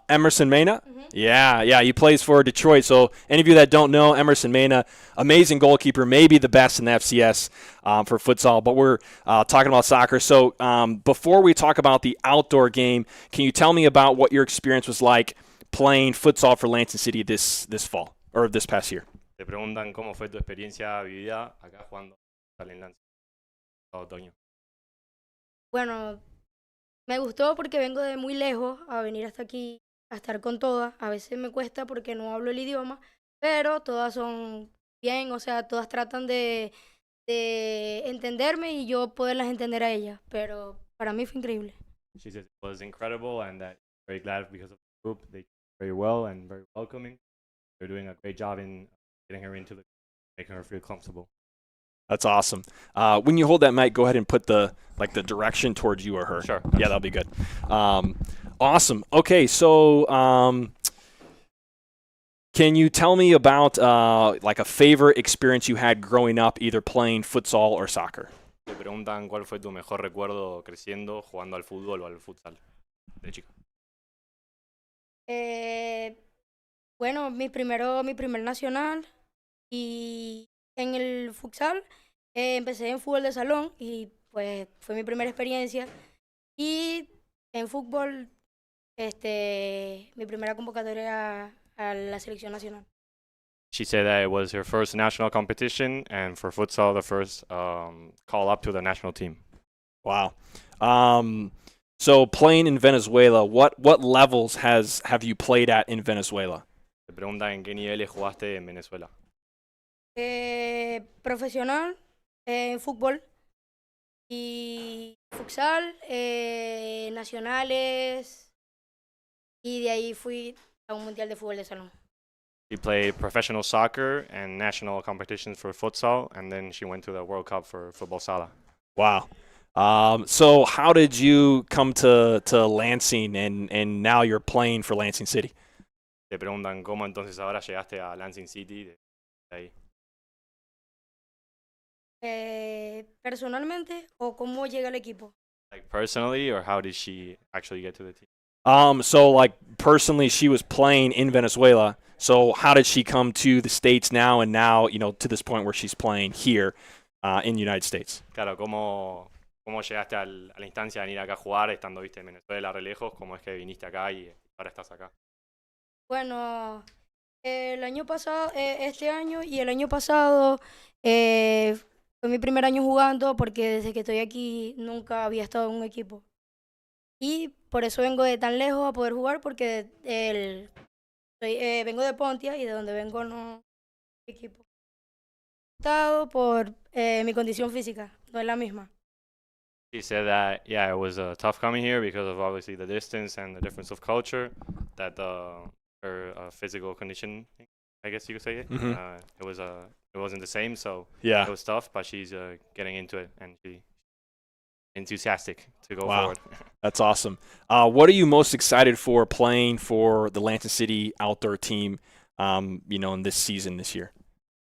Emerson Mena. Mm-hmm. Yeah. He plays for Detroit. So any of you that don't know Emerson Mena, amazing goalkeeper, maybe the best in the FCS for futsal. But we're talking about soccer. So before we talk about the outdoor game, can you tell me about what your experience was like playing futsal for Lansing City this fall or this past year? Te preguntan cómo fue tu experiencia vivida acá jugando en Lansing otoño. Bueno, me gustó porque vengo de muy lejos a venir hasta aquí a estar con todas. A veces me cuesta porque no hablo el idioma, pero todas son bien, o sea, todas tratan de entenderme y yo poderlas entender a ellas. Pero para mí fue increíble. She said it was incredible and that very glad because of the group. They did very well and very welcoming. They're doing a great job in getting her into the making her feel comfortable. That's awesome. When you hold that mic, go ahead and put the direction towards you or her. Sure. Yeah, that'll be good. Awesome. Okay, so can you tell me about like a favorite experience you had growing up, either playing futsal or soccer? Te preguntan cuál fue tu mejor recuerdo creciendo, jugando al fútbol o al futsal de chica. Bueno, mi primer nacional y en el futsal empecé en fútbol de salón y pues fue mi primera experiencia. Y en fútbol, mi primera convocatoria a la selección nacional. She said that it was her first national competition and for futsal the first call up to the national team. Wow. So playing in Venezuela, what levels have you played at in Venezuela? Te preguntan en qué niveles jugaste en Venezuela. Profesional en fútbol y futsal, nacionales y de ahí fui a un mundial de fútbol de salón. She played professional soccer and national competitions for futsal and then she went to the World Cup for football sala. Wow. So how did you come to Lansing and now you're playing for Lansing City? Te preguntan cómo entonces ahora llegaste a Lansing City de ahí. Personalmente o cómo llega al equipo. Like personally, or how did she actually get to the team? So like personally, she was playing in Venezuela. So how did she come to the States now and now, to this point where she's playing here in the United States? Claro, ¿cómo llegaste a la instancia de venir acá a jugar estando, viste, en Venezuela re lejos? ¿Cómo es que viniste acá y ahora estás acá? Bueno, el año pasado, este año y el año pasado fue mi primer año jugando porque desde que estoy aquí nunca había estado en un equipo. Y por eso vengo de tan lejos a poder jugar porque vengo de Pontia y de donde vengo no hay equipo. He estado por mi condición física, no es la misma. She said that, yeah, it was tough coming here because of obviously the distance and the difference of culture, that her physical condition, I guess you could say it. Mm-hmm. It wasn't the same, so yeah, it was tough. But she's getting into it, and she's enthusiastic to go wow. forward. That's awesome. What are you most excited for playing for the Lansing City outdoor team? In this season this year.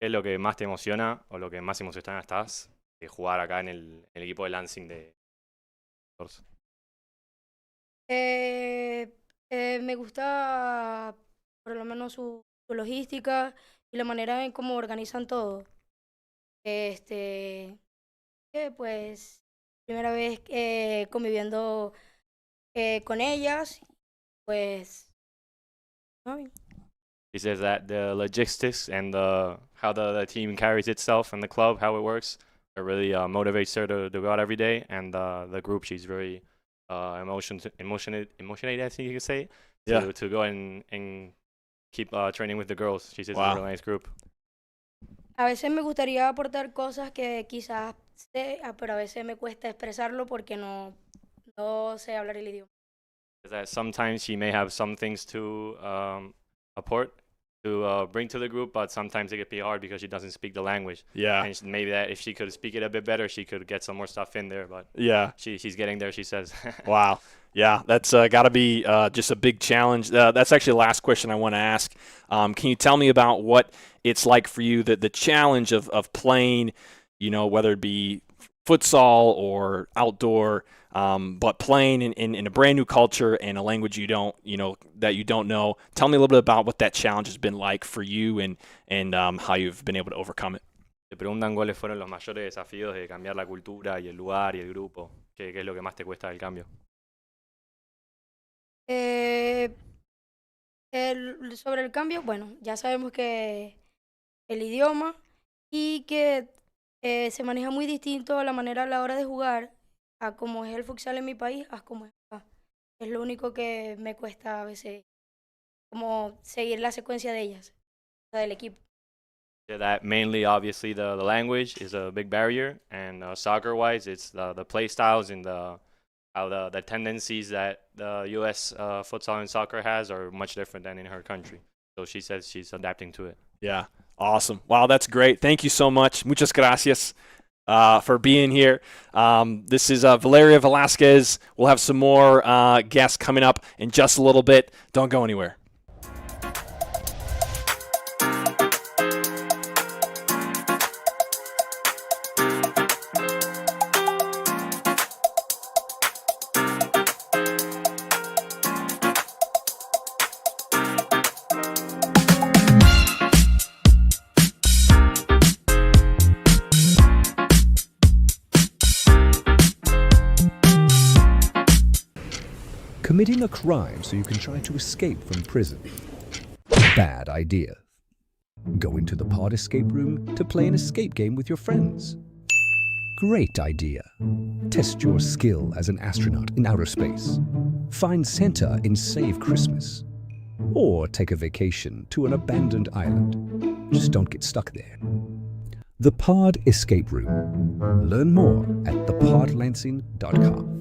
¿Qué es lo que más te emociona o lo que más emocionada estás de jugar acá en el equipo de Lansing de Me gusta por lo menos su logística y la manera en cómo organizan todo. Este, pues, primera vez conviviendo con ellas, pues, no, bien. He says that the logistics and how the team carries itself and the club, how it works, it really motivates her to go out every day. And the group, she's very emotionated, I think you could say, to go and keep training with the girls. She says it's a really nice group. A veces me gustaría aportar cosas que quizás sé, pero a veces me cuesta expresarlo porque no sé hablar el idioma. That sometimes she may have some things to apport, to bring to the group, but sometimes it could be hard because she doesn't speak the language. Yeah. And maybe that if she could speak it a bit better, she could get some more stuff in there. But she's getting there, she says. Wow. Yeah, that's got to be just a big challenge. That's actually the last question I want to ask. Can you tell me about what it's like for you, the challenge of playing, whether it be futsal or outdoor, but playing in a brand new culture and a language that you don't know. Tell me a little bit about what that challenge has been like for you and how you've been able to overcome it. Te preguntan cuáles fueron los mayores desafíos de cambiar la cultura y el lugar y el grupo. ¿Qué es lo que más te cuesta del cambio? Sobre el cambio, bueno, ya sabemos que el idioma y que se maneja muy distinto la manera a la hora de jugar a como es el futsal en mi país, a como es acá. Es lo único que me cuesta a veces como seguir la secuencia de ellas, del equipo. Yeah, that mainly, obviously, the language is a big barrier, and soccer-wise, it's the play styles and how the tendencies that the U.S. Futsal and soccer has are much different than in her country. So she says she's adapting to it. Yeah, awesome. Wow, that's great. Thank you so much. Muchas gracias for being here. This is Valeria Velasquez. We'll have some more guests coming up in just a little bit. Don't go anywhere. Committing a crime so you can try to escape from prison. Bad idea. Go into the pod escape room to play an escape game with your friends. Great idea. Test your skill as an astronaut in outer space. Find Santa in Save Christmas. Or take a vacation to an abandoned island. Just don't get stuck there. The Pod Escape Room. Learn more at thepodlansing.com.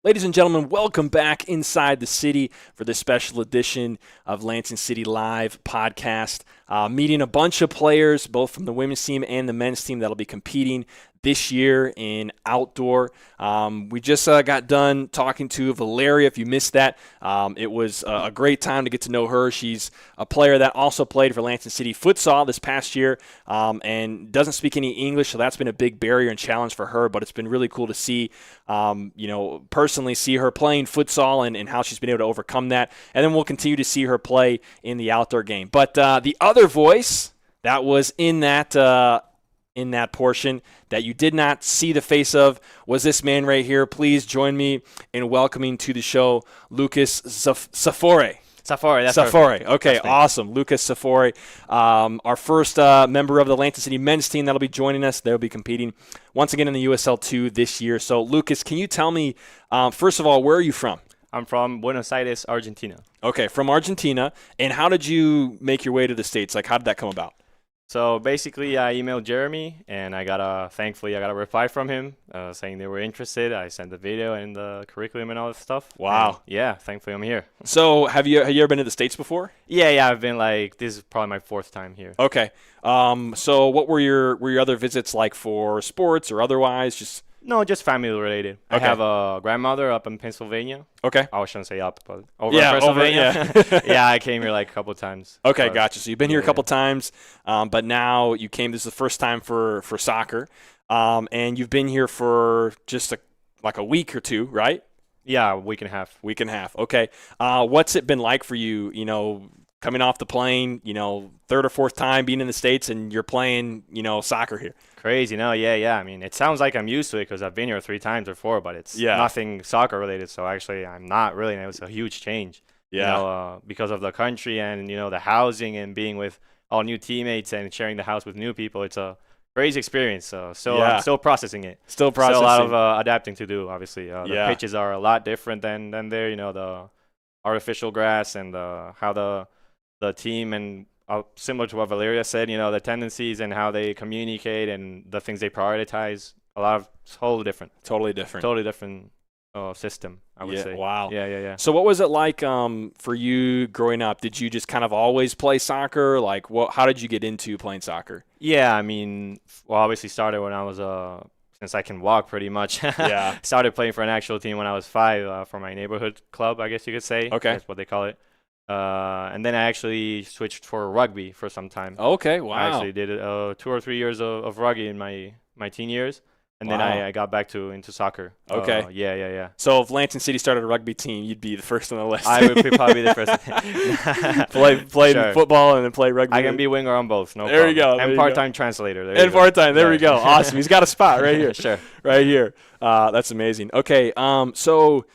Ladies and gentlemen, welcome back inside the city for this special edition of Lansing City Live podcast. Meeting a bunch of players, both from the women's team and the men's team, that'll be competing this year in outdoor. We just got done talking to Valeria. If you missed that, it was a great time to get to know her. She's a player that also played for Lansing City Futsal this past year and doesn't speak any English, so that's been a big barrier and challenge for her, but it's been really cool to see, personally see her playing futsal and how she's been able to overcome that. And then we'll continue to see her play in the outdoor game. But the other voice that was in that portion that you did not see the face of was this man right here. Please join me in welcoming to the show Lucas Safore. Safore, that's Safore. perfect. Okay, That's me. awesome. Lucas Safore, our first member of the Lansing City men's team that'll be joining us. They'll be competing once again in the USL2 this year. So, Lucas, can you tell me, first of all, where are you from? I'm from Buenos Aires, Argentina. Okay, from Argentina. And how did you make your way to the States? Like, how did that come about? So basically, I emailed Jeremy, and thankfully, I got a reply from him saying they were interested. I sent the video and the curriculum and all that stuff. Wow. And yeah, thankfully, I'm here. So have you ever been to the States before? Yeah, I've been this is probably my 4th time here. Okay. So what were your other visits like for sports or otherwise? No, just family related. Okay. I have a grandmother up in Pennsylvania. Okay. I shouldn't say up, but over in Yeah, Pennsylvania. Yeah, I came here a couple times. Okay, But- gotcha. So you've been here a couple times, but now you came. This is the first time for soccer, and you've been here for just a week or two, right? Yeah, a week and a half. Week and a half. Okay. What's it been like for you? Coming off the plane, 3rd or 4th time being in the States, and you're playing, soccer here. Crazy, no, yeah. I mean, it sounds like I'm used to it because I've been here 3 times or 4, but it's nothing soccer related. So actually, I'm not really. And it was a huge change. Yeah. Because of the country and the housing and being with all new teammates and sharing the house with new people. It's a crazy experience. So I'm still processing it. Still processing. Still a lot of adapting to do. Obviously, the pitches are a lot different than there. The artificial grass and how the team and similar to what Valeria said, the tendencies and how they communicate and the things they prioritize, totally different system, I would say. Wow. Yeah. So what was it like for you growing up? Did you just kind of always play soccer? Like, how did you get into playing soccer? Yeah, I mean, obviously started when I was since I can walk pretty much. Yeah. Started playing for an actual team when I was 5 for my neighborhood club, I guess you could say. Okay. That's what they call it. And then I actually switched for rugby for some time. Okay, wow. I actually did 2 or 3 years of rugby in my teen years, and then I got back into soccer. Okay. Yeah. So if Lansing City started a rugby team, you'd be the first on the list. I would probably be the first. Play Sure. football and then play rugby. I can be winger on both. No There you problem. go, there And you part-time translator. And part-time. There we Yeah. go. Awesome. He's got a spot right here. Sure. Right here. That's amazing. Okay. So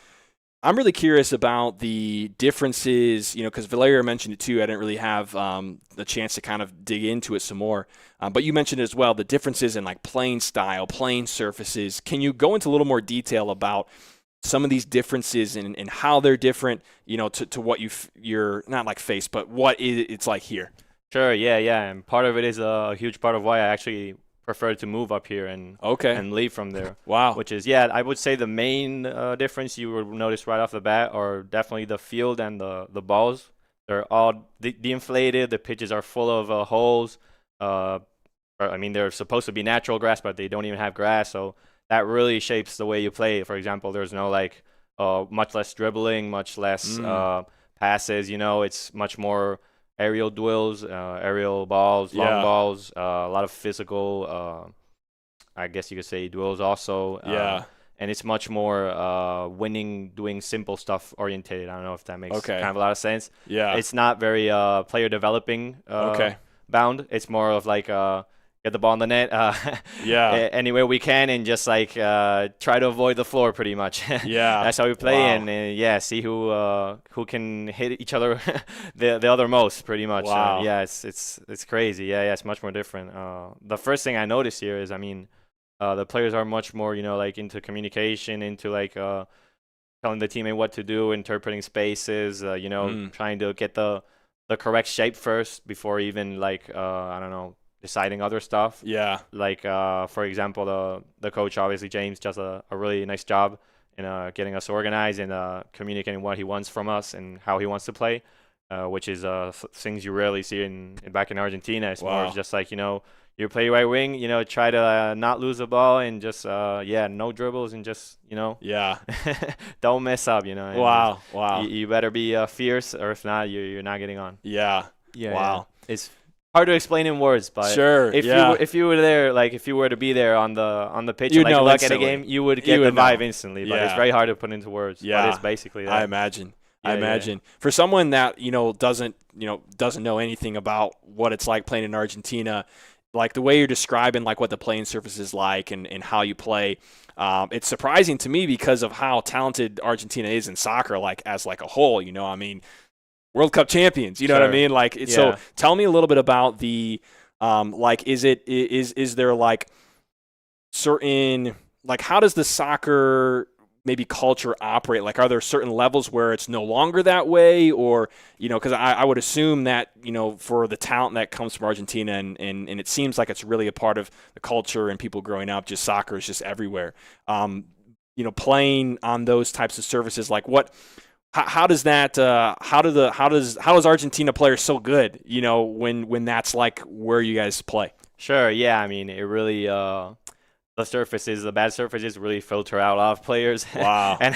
I'm really curious about the differences, because Valeria mentioned it too. I didn't really have the chance to kind of dig into it some more. But you mentioned as well the differences in like playing style, playing surfaces. Can you go into a little more detail about some of these differences and how they're different, to what you're not like face, but what it's like here? Sure. Yeah. And part of it is a huge part of why I actually prefer to move up here and leave from there. Wow. Which is, I would say the main difference you would notice right off the bat are definitely the field and the balls. They're all de-inflated. The pitches are full of holes. They're supposed to be natural grass, but they don't even have grass. So that really shapes the way you play. For example, there's no much less dribbling, much less passes. It's much more aerial duels, aerial balls, long balls, a lot of physical, I guess you could say, duels also. And it's much more winning, doing simple stuff orientated. I don't know if that makes kind of a lot of sense. Yeah. It's not very player developing bound. It's more of get the ball in the net anywhere we can and just try to avoid the floor pretty much. That's how we play. Wow. And see who can hit each other the other most pretty much. Wow. It's crazy. It's much more different. The first thing I noticed here is the players are much more into communication, into telling the teammate what to do, interpreting spaces, trying to get the correct shape first before even deciding other stuff. Yeah. For example, the coach, obviously James, does a really nice job getting us organized and communicating what he wants from us and how he wants to play, which is things you rarely see back in Argentina. It's more of just like, you play right wing, try to not lose the ball and just, no dribbles and just, Yeah. don't mess up, Wow. Wow. You better be fierce, or if not, you're not getting on. Yeah. Yeah. Wow. Yeah. It's hard to explain in words, but sure. if you were there, like if you were to be there on the pitch, You'd and, like know look at a instantly. game, you would get the vibe instantly. But it's Yeah. very hard to put into words. Yeah. But it's basically that. I imagine. I Yeah, imagine for someone that doesn't know anything about what it's like playing in Argentina, like the way you're describing like what the playing surface is like and how you play, it's surprising to me because of how talented Argentina is in soccer, like as like a whole. I mean, World Cup champions. You know what I Sure. mean? Like so. Tell me a little bit about the like is there like certain like how does the soccer maybe culture operate? Like, are there certain levels where it's no longer that way, or because I would assume that for the talent that comes from Argentina, and it seems like it's really a part of the culture and people growing up, just soccer is just everywhere. Playing on those types of surfaces, like how does that how is Argentina players so good? When that's like where you guys play. Sure. Yeah. I mean, it really. The bad surfaces really filter out a lot of players. Wow. And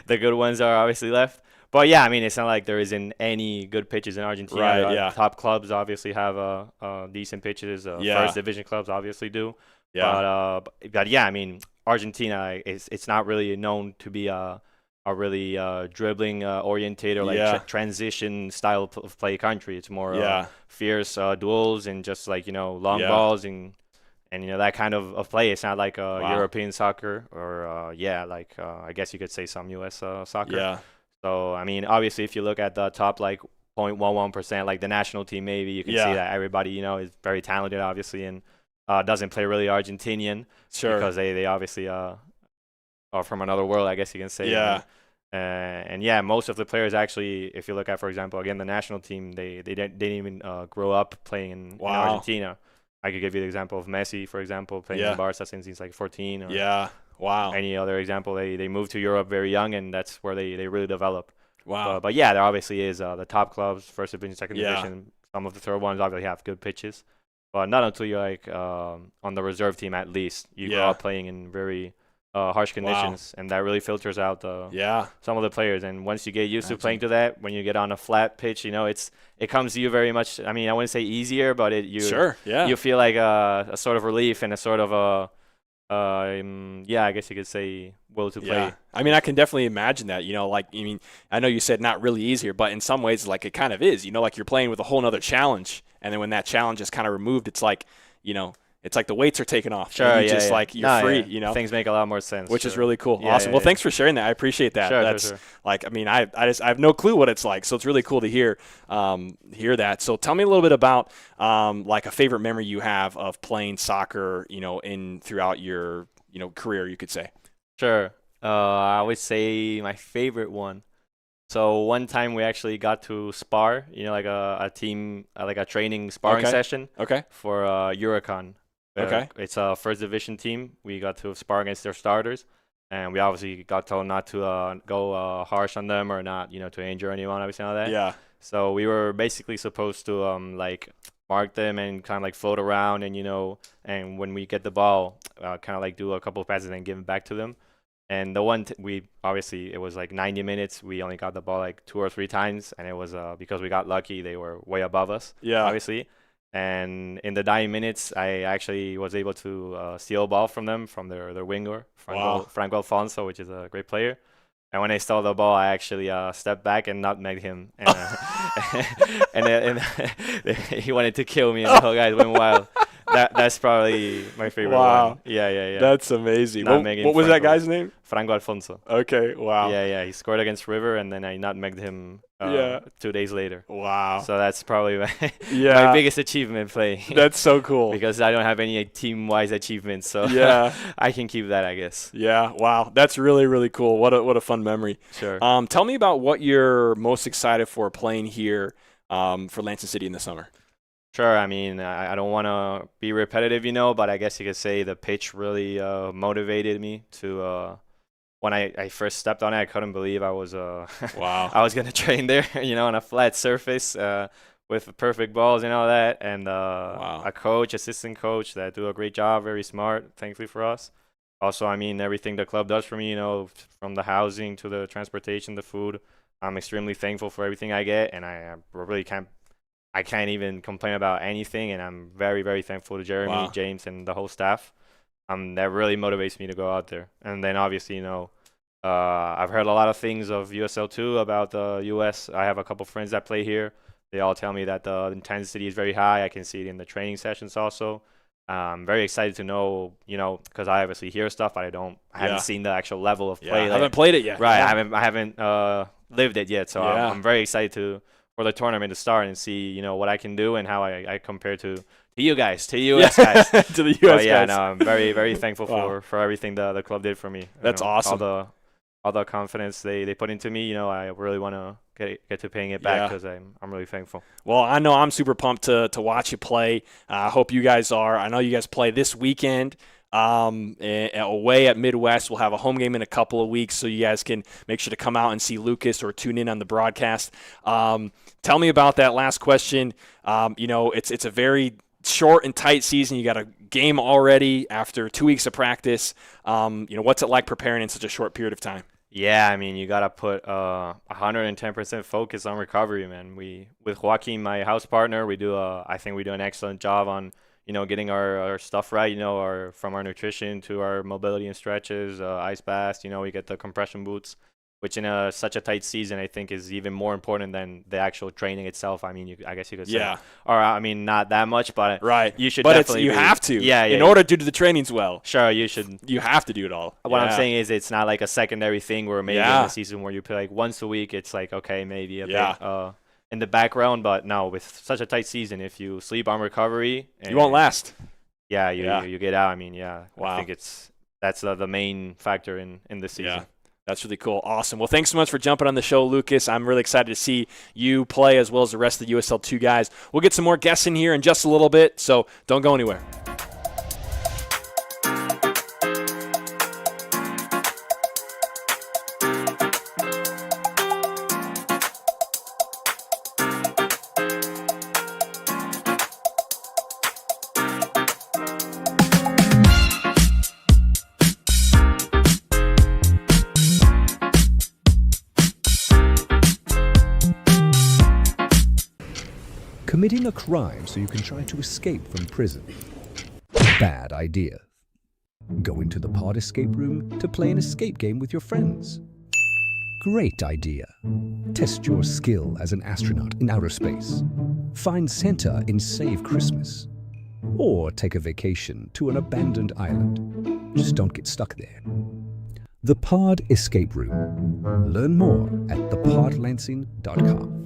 the good ones are obviously left. But yeah, I mean, it's not like there isn't any good pitches in Argentina. Right, yeah. Top clubs obviously have decent pitches. First division clubs obviously do. Yeah. But yeah, I mean, Argentina it's not really known to be a really dribbling oriented or like transition style of play country. It's more fierce duels and just like long balls and that kind of play. It's not like European soccer or I guess you could say some U.S. soccer. Yeah. So I mean, obviously, if you look at the top like 0.11%, like the national team, maybe you can see that everybody is very talented, obviously, and doesn't play really Argentinian. Sure. Because they obviously are from another world, I guess you can say. Yeah. And most of the players actually, if you look at, for example, again the national team, they didn't even grow up playing in Argentina. I could give you the example of Messi, for example, playing in Barca since he's like 14. Or Wow. Any other example, they moved to Europe very young, and that's where they really develop. Wow. But yeah, there obviously is the top clubs, first division, second division. Some of the third ones obviously have good pitches. But not until you're like on the reserve team, at least. You grow up playing in very harsh conditions, and that really filters out some of the players. And once you get used to playing to that, when you get on a flat pitch, it comes to you very much. I mean, I wouldn't say easier, but you feel like a sort of relief and a sort of I guess you could say will to play. Yeah. I mean, I can definitely imagine that. I know you said not really easier, but in some ways, like it kind of is. Like you're playing with a whole nother challenge, and then when that challenge is kind of removed, it's like it's like the weights are taken off. Sure, and you're free. Things make a lot more sense. Which is really cool. Awesome. Well, thanks for sharing that. I appreciate that. Sure, That's sure. like, I mean, I have no clue what it's like, so it's really cool to hear that. So tell me a little bit about like a favorite memory you have of playing soccer, throughout your career, you could say. Sure. I would say my favorite one. So one time we actually got to spar, like a team, like a training sparring session. Okay. For Eurocon. Okay. It's a first division team. We got to spar against their starters, and we obviously got told not to go harsh on them or not, to injure anyone, obviously, all that. Yeah. So we were basically supposed to like mark them and kind of like float around and and when we get the ball, kind of like do a couple of passes and give it back to them. And the one we obviously, it was like 90 minutes. We only got the ball like 2 or 3 times, and it was because we got lucky. They were way above us, obviously. And in the dying minutes, I actually was able to steal a ball from them, from their winger, Franco Alfonso, which is a great player. And when I stole the ball, I actually stepped back and nutmegged him. And, and he wanted to kill me, and the whole guys went wild. That's probably my favorite one. Yeah. That's amazing. What was that guy's name? Franco Alfonso. Okay, wow. Yeah. He scored against River, and then I nutmegged him 2 days later. Wow. So that's probably my biggest achievement playing. That's so cool. Because I don't have any team-wise achievements, so I can keep that, I guess. Yeah, wow. That's really, really cool. What a fun memory. Sure. Tell me about what you're most excited for playing here for Lansing City in the summer. Sure. I mean, I don't want to be repetitive, but I guess you could say the pitch really motivated me to when I first stepped on it, I couldn't believe I was Wow. I was gonna train there, on a flat surface with perfect balls and all that, and Wow. a coach, assistant coach that do a great job, very smart, thankfully for us. Also, I mean, everything the club does for me, from the housing to the transportation, the food, I'm extremely thankful for everything I get, and I really I can't even complain about anything, and I'm very, very thankful to Jeremy, Wow. James, and the whole staff. That really motivates me to go out there. And then obviously, I've heard a lot of things of USL2 about the US. I have a couple friends that play here. They all tell me that the intensity is very high. I can see it in the training sessions also. I'm very excited to know, because I obviously hear stuff, but I haven't seen the actual level of play. I haven't played it yet. Right, Yeah. I haven't lived it yet. So I'm very excited for the tournament to start and see, what I can do and how I compare to you guys, to US guys. To the US yeah, guys. no, I'm very, very thankful Wow. for everything the club did for me. That's awesome. All the confidence they put into me, I really want to get to paying it back because I'm really thankful. Well, I know I'm super pumped to watch you play. I hope you guys are. I know you guys play this weekend away at Midwest. We'll have a home game in a couple of weeks, so you guys can make sure to come out and see Lucas or tune in on the broadcast. Tell me about that last question. It's a very short and tight season. You got a game already after 2 weeks of practice. What's it like preparing in such a short period of time? Yeah, I mean, you got to put 110% focus on recovery, man. With Joaquin, my house partner, I think we do an excellent job on, getting our stuff right, from our nutrition to our mobility and stretches, ice baths, we get the compression boots, which in such a tight season, I think is even more important than the actual training itself. I mean, I guess you could say. Yeah. Or, I mean, not that much, but right. You should but definitely you have to. Yeah. In order to do the trainings well. Sure, you should. You have to do it all. What I'm saying is it's not like a secondary thing where maybe in the season where you play like once a week, it's like, okay, maybe a bit in the background. But no, with such a tight season, if you sleep on recovery. You won't last. Yeah, you get out. I mean, Wow. I think that's the main factor in this season. Yeah. That's really cool. Awesome. Well, thanks so much for jumping on the show, Lucas. I'm really excited to see you play as well as the rest of the USL2 guys. We'll get some more guests in here in just a little bit, so don't go anywhere. Committing a crime so you can try to escape from prison. Bad idea. Going to the pod escape room to play an escape game with your friends. Great idea. Test your skill as an astronaut in outer space. Find Santa in Save Christmas. Or take a vacation to an abandoned island. Just don't get stuck there. The Pod Escape Room. Learn more at thepodlansing.com.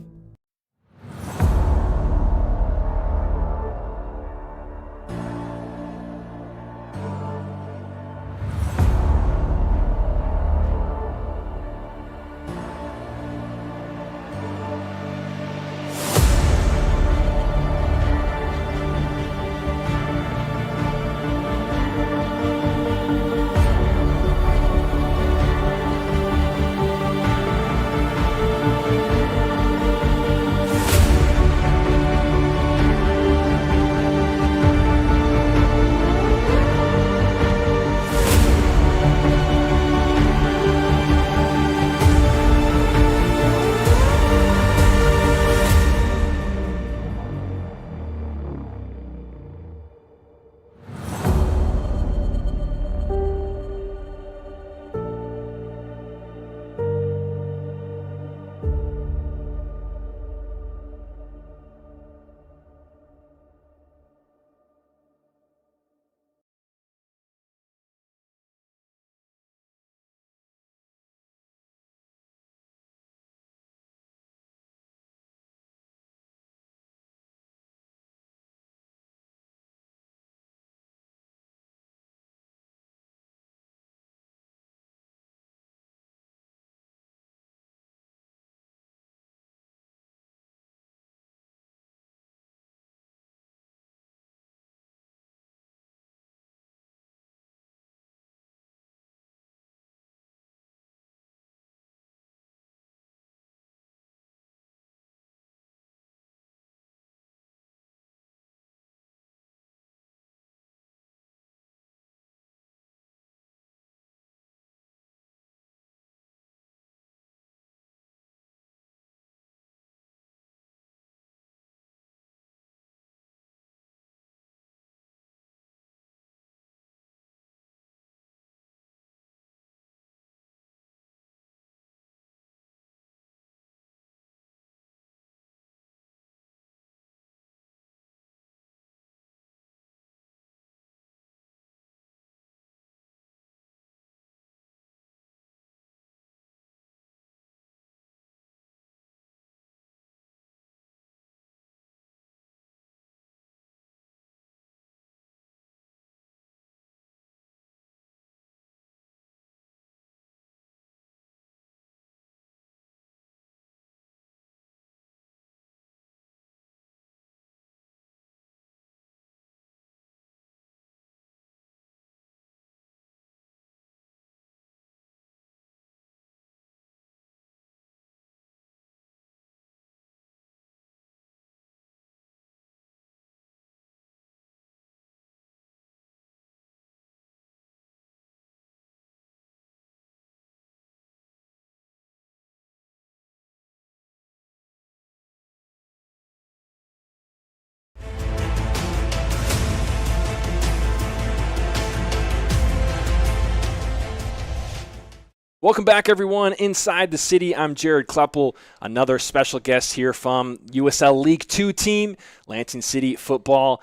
Welcome back, everyone, inside the city. I'm Jared Kleppel, another special guest here from USL League 2 team, Lansing City Football.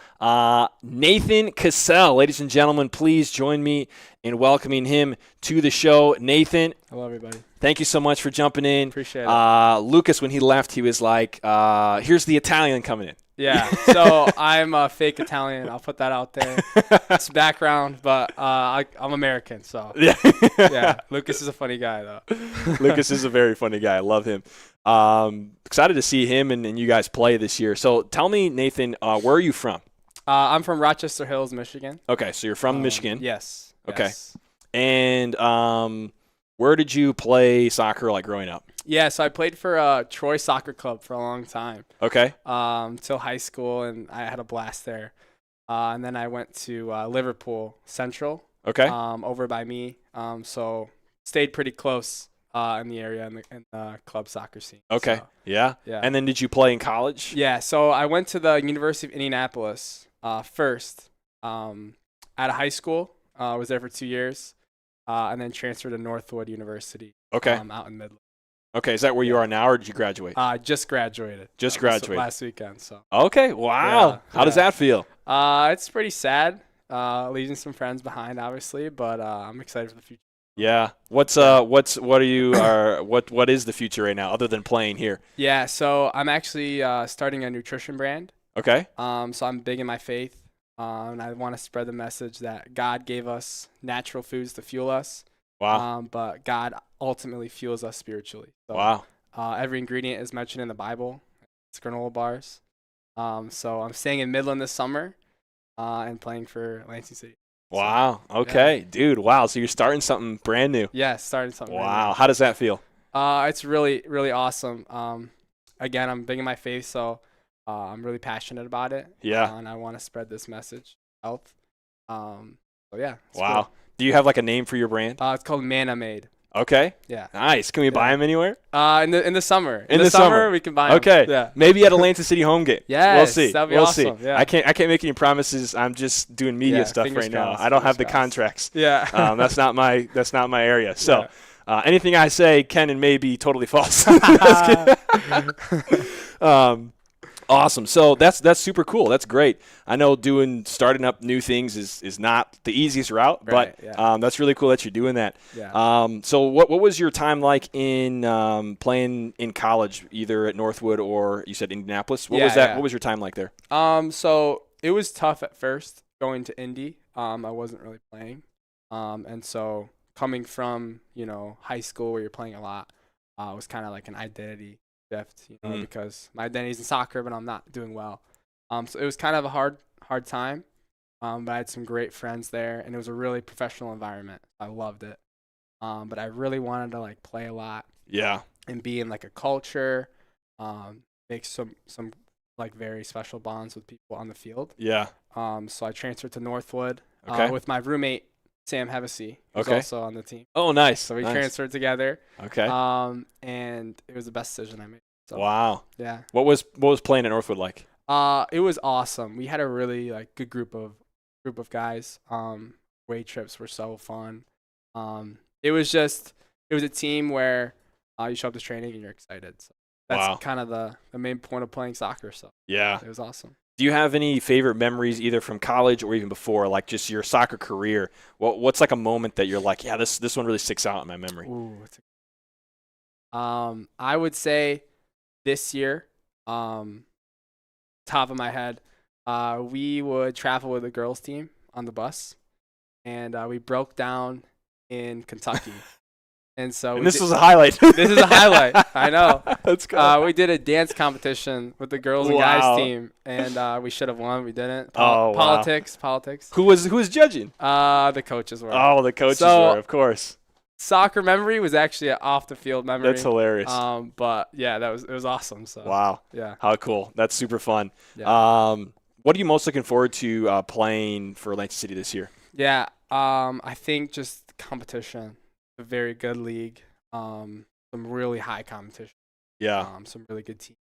Nathan Cassell, ladies and gentlemen, please join me in welcoming him to the show. Nathan. Hello, everybody. Thank you so much for jumping in. Appreciate it. Lucas, when he left, he was like, here's the Italian coming in. Yeah, so I'm a fake Italian. I'll put that out there. It's background, but I'm American, so. Yeah, Lucas is a funny guy, though. Lucas is a very funny guy. I love him. Excited to see him and you guys play this year. So tell me, Nathan, where are you from? I'm from Rochester Hills, Michigan. Okay, so you're from Michigan. Yes. Okay. Yes. And where did you play soccer like growing up? Yeah, so I played for Troy Soccer Club for a long time. Okay. Till high school, and I had a blast there. And then I went to Liverpool Central. Okay. Over by me. So stayed pretty close in the area in the club soccer scene. Okay. So, yeah. And then did you play in college? Yeah. So I went to the University of Indianapolis first. Out of high school, I was there for 2 years, and then transferred to Northwood University. Okay. Out in Midland. Okay. Is that where you are now, or did you graduate? Just graduated. Just graduated last weekend. So. Okay. Wow. How does that feel? It's pretty sad. Leaving some friends behind, obviously, but I'm excited for the future. Yeah. What is the future right now other than playing here? Yeah. So I'm actually starting a nutrition brand. Okay. So I'm big in my faith, and I want to spread the message that God gave us natural foods to fuel us. Wow. But God ultimately fuels us spiritually. So, wow. Every ingredient is mentioned in the Bible. It's granola bars. So I'm staying in Midland this summer, and playing for Lansing City. Wow. Okay, yeah. Dude. Wow. So you're starting something brand new. Yeah, starting something. Wow. How does that feel? It's really, really awesome. Again, I'm big in my faith, so I'm really passionate about it. Yeah. And I want to spread this message, health. So yeah. Wow. Cool. Do you have like a name for your brand? It's called Manna Made. Okay. Yeah. Nice. Can we buy them anywhere? In the summer. In the summer we can buy them. Okay. Yeah. Maybe at a Lansing City home game. Yes. We'll see. That'd be we'll awesome. see. Yeah. I can't make any promises. I'm just doing media stuff right now. I don't have the contracts. Yeah. That's not my area. So anything I say can and may be totally false. Awesome. So that's super cool. That's great. I know starting up new things is not the easiest route, right, but that's really cool that you're doing that. Yeah. So what was your time like in playing in college, either at Northwood or you said Indianapolis? What was that? Yeah. What was your time like there? So it was tough at first going to Indy. I wasn't really playing, and so coming from high school where you're playing a lot was kind of like an identity shift, because my identity's in soccer, but I'm not doing well. So it was kind of a hard time. But I had some great friends there, and it was a really professional environment. I loved it. But I really wanted to like play a lot. Yeah. And be in like a culture, make some like very special bonds with people on the field. Yeah. So I transferred to Northwood with my roommate Sam Hevesy, who's also on the team. Oh, nice. So we transferred together. Okay. And it was the best decision I made. So, wow. Yeah. What was playing at Northwood like? It was awesome. We had a really like good group of guys. Away trips were so fun. It was a team where you show up to training and you're excited. So that's kind of the main point of playing soccer. So yeah, it was awesome. Do you have any favorite memories either from college or even before, like just your soccer career? What's like a moment that you're like, yeah, this one really sticks out in my memory? Ooh, I would say this year, top of my head, we would travel with the girls team on the bus, and we broke down in Kentucky. And so this was a highlight. This is a highlight. I know. That's good. We did a dance competition with the girls and guys team, and we should have won. We didn't. Politics. Who was judging? The coaches were. Oh, the coaches were, of course. Soccer memory was actually an off the field memory. That's hilarious. But yeah, it was awesome. So wow. Yeah. How cool. That's super fun. Yeah. What are you most looking forward to playing for Lansing City this year? Yeah. I think just competition. A very good league, some really high competition. Yeah. Some really good teams.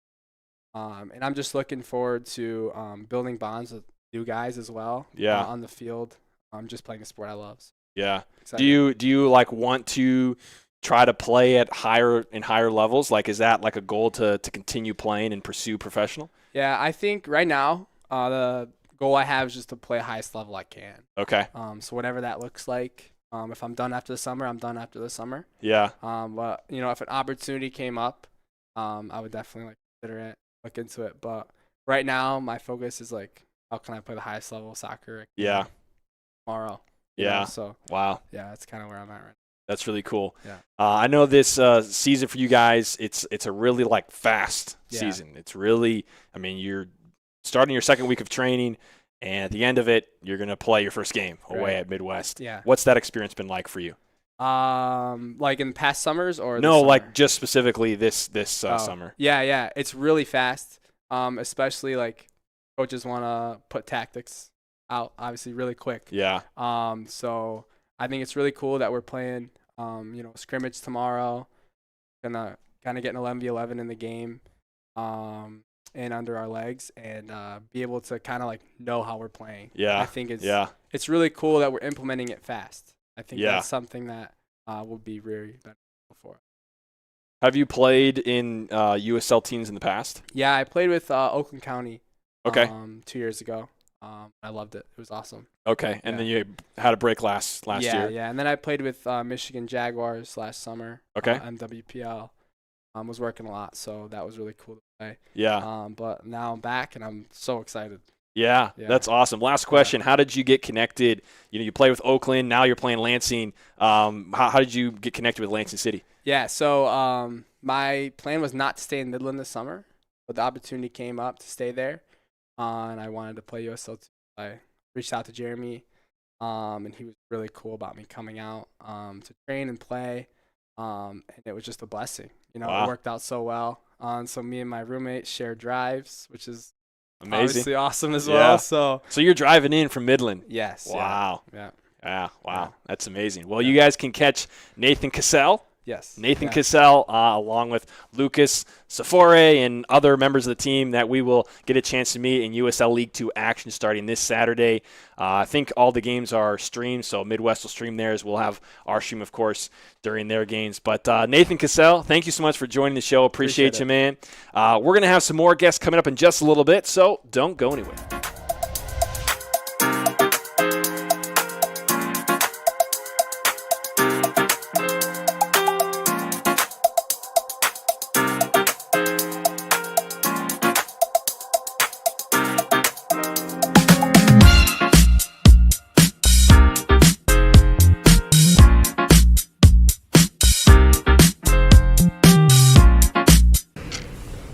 And I'm just looking forward to building bonds with new guys as well. Yeah. On the field. Just playing a sport I love. So yeah. excited. Do you like want to try to play at higher levels? Like, is that like a goal to continue playing and pursue professional? Yeah, I think right now the goal I have is just to play highest level I can. Okay. So whatever that looks like. If I'm done after the summer, I'm done after the summer. Yeah. But if an opportunity came up, I would definitely consider it, look into it. But right now, my focus is how can I play the highest level of soccer? Tomorrow. Yeah. So wow. Yeah, that's kind of where I'm at right now. That's really cool. Yeah. I know this season for you guys, it's a really fast season. It's really, you're starting your second week of training, and at the end of it, you're going to play your first game away at Midwest. Yeah. What's that experience been like for you? Like in past summers or no, this summer? just specifically this summer. Yeah. It's really fast. Especially coaches want to put tactics out, obviously, really quick. Yeah. So I think it's really cool that we're playing, scrimmage tomorrow. Gonna kind of get an 11v11 in the game, and under our legs, and be able to kind of know how we're playing. Yeah. I think it's really cool that we're implementing it fast. I think Yeah. that's something that will be really beneficial for us. Have you played in USL teams in the past? Yeah, I played with Oakland County. Okay. 2 years ago. I loved it. It was awesome. Okay, and then you had a break last year. Yeah, and then I played with Michigan Jaguars last summer. Okay. MWPL. Was working a lot, so that was really cool to play. Yeah. But now I'm back, and I'm so excited. Yeah, that's awesome. Last question: how did you get connected? You play with Oakland. Now you're playing Lansing. How did you get connected with Lansing City? Yeah. So my plan was not to stay in Midland this summer, but the opportunity came up to stay there, and I wanted to play USL. I reached out to Jeremy, and he was really cool about me coming out to train and play, and it was just a blessing. Wow. It worked out so well. So me and my roommate shared drives, which is amazing, obviously awesome as well. So you're driving in from Midland. Yes. Wow. Yeah. Yeah. Wow. Yeah. That's amazing. Well, you guys can catch Nathan Cassell. Yes. Nathan Cassell, along with Lucas Safore and other members of the team that we will get a chance to meet in USL League 2 action starting this Saturday. I think all the games are streamed, so Midwest will stream theirs. We'll have our stream, of course, during their games. But Nathan Cassell, thank you so much for joining the show. Appreciate you, man. We're going to have some more guests coming up in just a little bit, so don't go anywhere.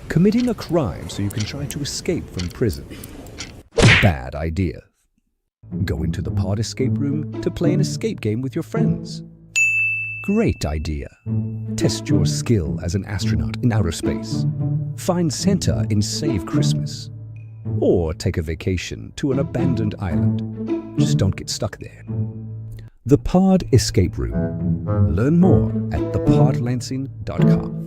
Committing a crime so you can try to escape from prison. Bad idea. Go into the pod escape room to play an escape game with your friends. Great idea. Test your skill as an astronaut in outer space. Find Santa in Save Christmas. Or take a vacation to an abandoned island. Just don't get stuck there. The Pod Escape Room. Learn more at thepodlansing.com.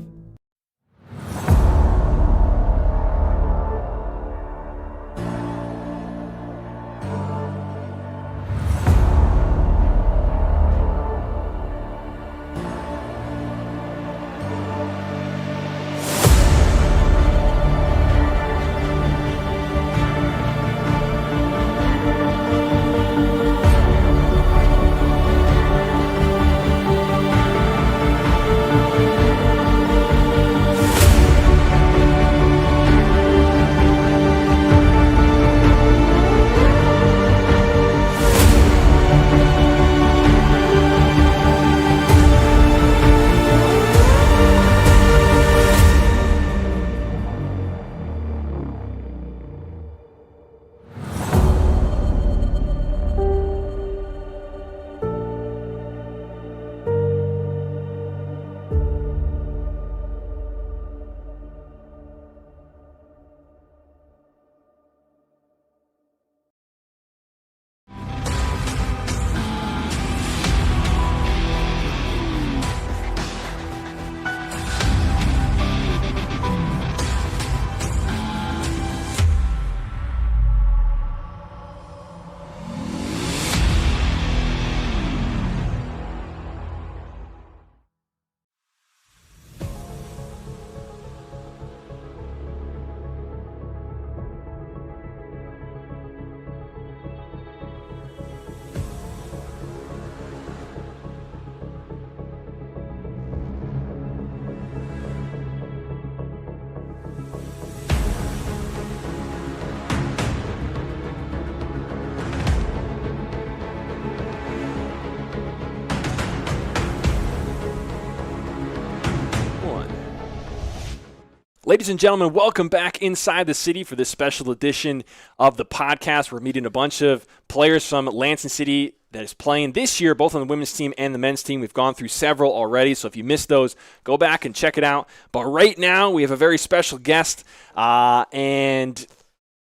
Ladies and gentlemen, welcome back inside the city for this special edition of the podcast. We're meeting a bunch of players from Lansing City that is playing this year, both on the women's team and the men's team. We've gone through several already, so if you missed those, go back and check it out. But right now, we have a very special guest, and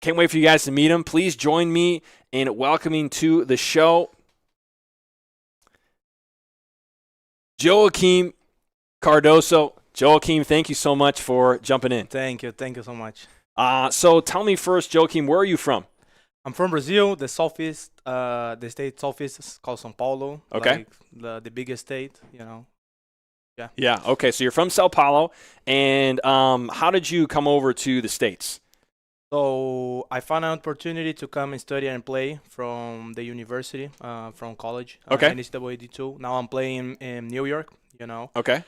can't wait for you guys to meet him. Please join me in welcoming to the show Joaquim Cardoso. Joaquim, thank you so much for jumping in. Thank you so much. So tell me first, Joaquim, where are you from? I'm from Brazil, the southeast, the state southeast is called São Paulo. Okay. Like the biggest state, Yeah. Yeah, okay, so you're from Sao Paulo, and how did you come over to the States? So I found an opportunity to come and study and play from the university, from college. Okay. NCAA D2. Now I'm playing in New York, Okay.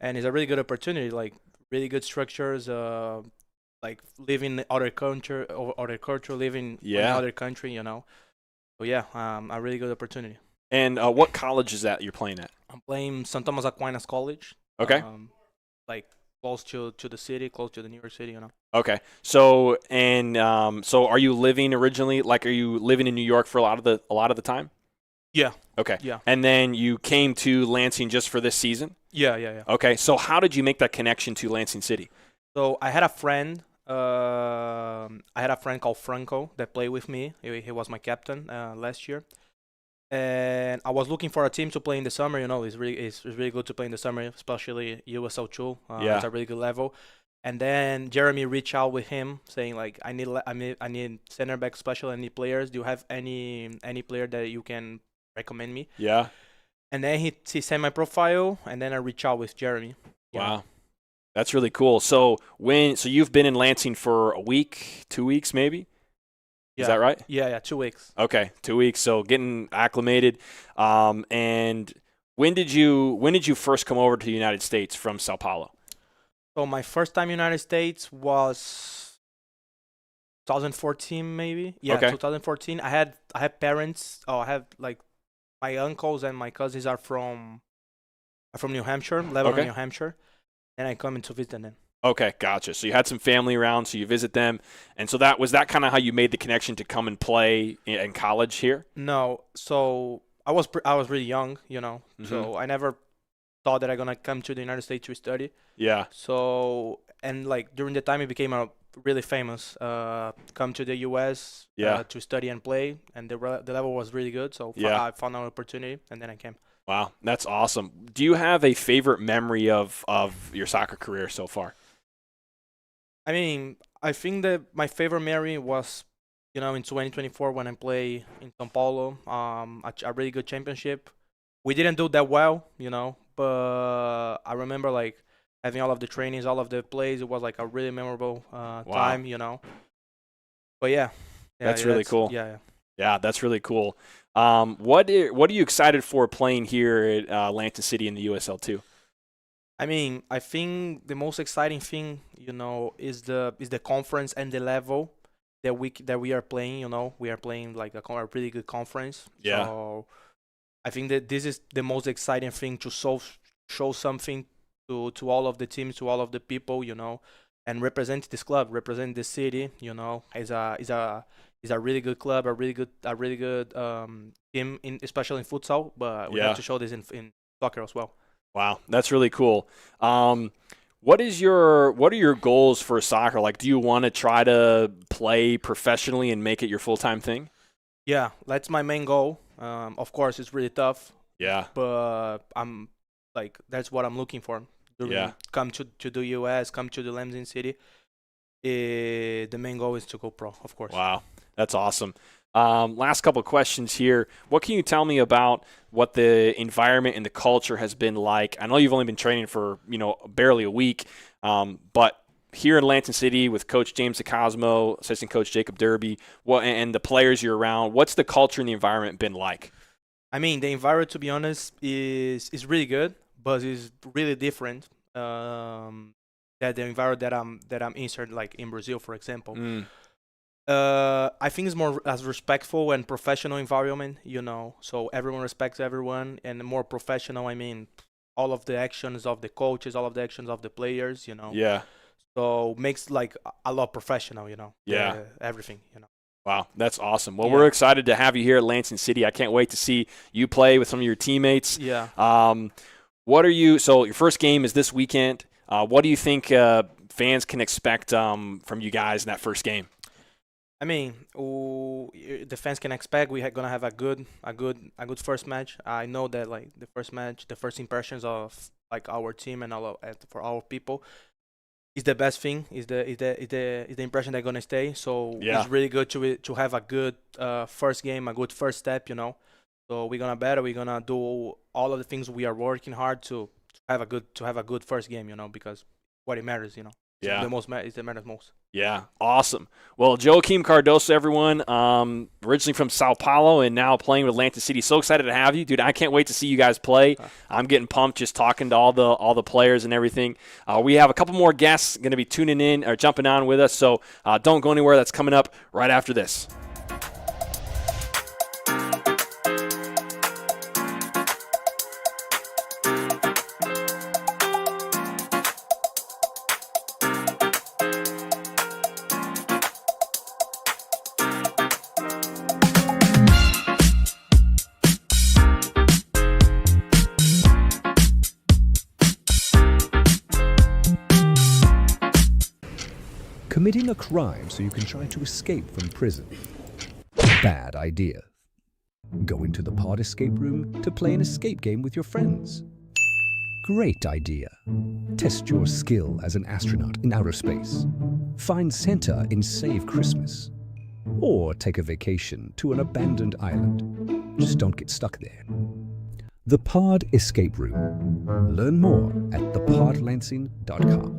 and it's a really good opportunity, like really good structures, like living in other culture, living in other country, So yeah, a really good opportunity. And what college is that you're playing at? I'm playing St. Thomas Aquinas College. Okay. Like close to the city, close to the New York City, Okay. So so are you living originally? Like, are you living in New York for a lot of the time? Yeah. Okay. Yeah. And then you came to Lansing just for this season? Yeah. Okay. So how did you make that connection to Lansing City? So I had a friend. Called Franco that played with me. He was my captain last year. And I was looking for a team to play in the summer. It's really good to play in the summer, especially USL 2. It's a really good level. And then Jeremy reached out with him saying like, I need center back special. I need players. Do you have any player that you can recommend me? Yeah. And then he sent my profile, and then I reached out with Jeremy. Wow. That's really cool. So you've been in Lansing for a week, 2 weeks maybe? Yeah. Is that right? Yeah, 2 weeks. Okay, 2 weeks. So getting acclimated. And when did you first come over to the United States from Sao Paulo? So my first time United States was 2014 maybe. Yeah, okay. 2014. I had parents. I have like my uncles and my cousins are from New Hampshire, Lebanon, New Hampshire, and I come in to visit them. Okay, gotcha. So you had some family around, so you visit them, and so that kind of how you made the connection to come and play in college here? No, so I was really young, Mm-hmm. So I never thought that I'm gonna come to the United States to study. Yeah. So and like during the time it became a really famous. Come to the U.S. To study and play, and the level was really good. So I found an opportunity, and then I came. Wow, that's awesome. Do you have a favorite memory of your soccer career so far? I mean, I think that my favorite memory was, in 2024 when I played in São Paulo, a really good championship. We didn't do that well, but I remember like having all of the trainings, all of the plays. It was like a really memorable time, But that's really cool. Yeah, that's really cool. What are you excited for playing here at Lansing City in the USL 2? I mean, I think the most exciting thing, is the conference and the level that we are playing. We are playing like a pretty good conference. Yeah. So I think that this is the most exciting thing to show something to all of the teams, to all of the people, and represent this club, represent the city. Is a really good club, a really good team, especially in futsal. But we have to show this in soccer as well. Wow, that's really cool. What are your goals for soccer? Like, do you want to try to play professionally and make it your full-time thing? Yeah, that's my main goal. Of course, it's really tough. Yeah. But I'm like, that's what I'm looking for. Come to the US, come to the Lansing City. The main goal is to go pro, of course. Wow, that's awesome. Last couple of questions here. What can you tell me about what the environment and the culture has been like? I know you've only been training for, barely a week, but here in Lansing City with Coach James DeCosmo, assistant coach Jacob Derby, and the players you're around, what's the culture and the environment been like? I mean, the environment, to be honest, is really good, but it's really different than the environment that I'm inserted, like in Brazil, for example. I think it's more as respectful and professional environment, so everyone respects everyone, and more professional. I mean, all of the actions of the coaches, all of the actions of the players, Yeah. So makes like a lot professional, Yeah. everything, Wow, that's awesome. Well, Yeah. we're excited to have you here at Lansing City. I can't wait to see you play with some of your teammates. Yeah. So your first game is this weekend. What do you think fans can expect from you guys in that first game? I mean, the fans can expect we're gonna have a good first match. I know that like the first match, the first impressions of like our team and for our people is the best thing. Is the impression they're gonna stay. So it's really good to have a good first game, a good first step. So we're gonna battle. We're gonna do all of the things we are working hard to have a good first game. Because what it matters. Yeah. The most it matters most. Yeah, awesome. Well, Joaquim Cardoso, everyone, originally from Sao Paulo and now playing with Lansing City. So excited to have you, dude. I can't wait to see you guys play. I'm getting pumped just talking to all the players and everything. We have a couple more guests going to be tuning in or jumping on with us, so don't go anywhere. That's coming up right after this. Committing a crime so you can try to escape from prison. Bad idea. Going to the pod escape room to play an escape game with your friends. Great idea. Test your skill as an astronaut in outer space. Find Santa in Save Christmas. Or take a vacation to an abandoned island. Just don't get stuck there. The Pod Escape Room. Learn more at thepodlansing.com.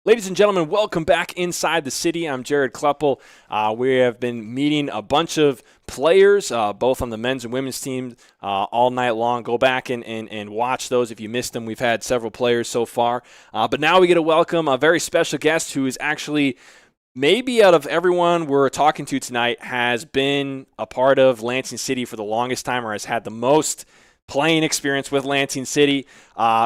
Ladies and gentlemen, welcome back inside the city. I'm Jared Kleppel. We have been meeting a bunch of players, both on the men's and women's team, all night long. Go back and watch those if you missed them. We've had several players so far. But now we get to welcome a very special guest who is actually, maybe out of everyone we're talking to tonight, has been a part of Lansing City for the longest time, or has had the most playing experience with Lansing City.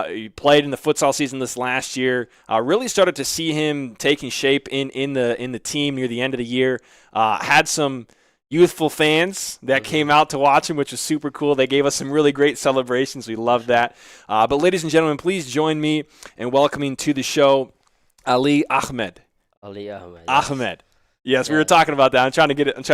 He played in the futsal season this last year. Really started to see him taking shape in the team near the end of the year. Had some youthful fans that came out to watch him, which was super cool. They gave us some really great celebrations. We loved that. But ladies and gentlemen, please join me in welcoming to the show Ali Ahmed. Ali Ahmed. Ahmed. Yes, we were talking about that. I'm trying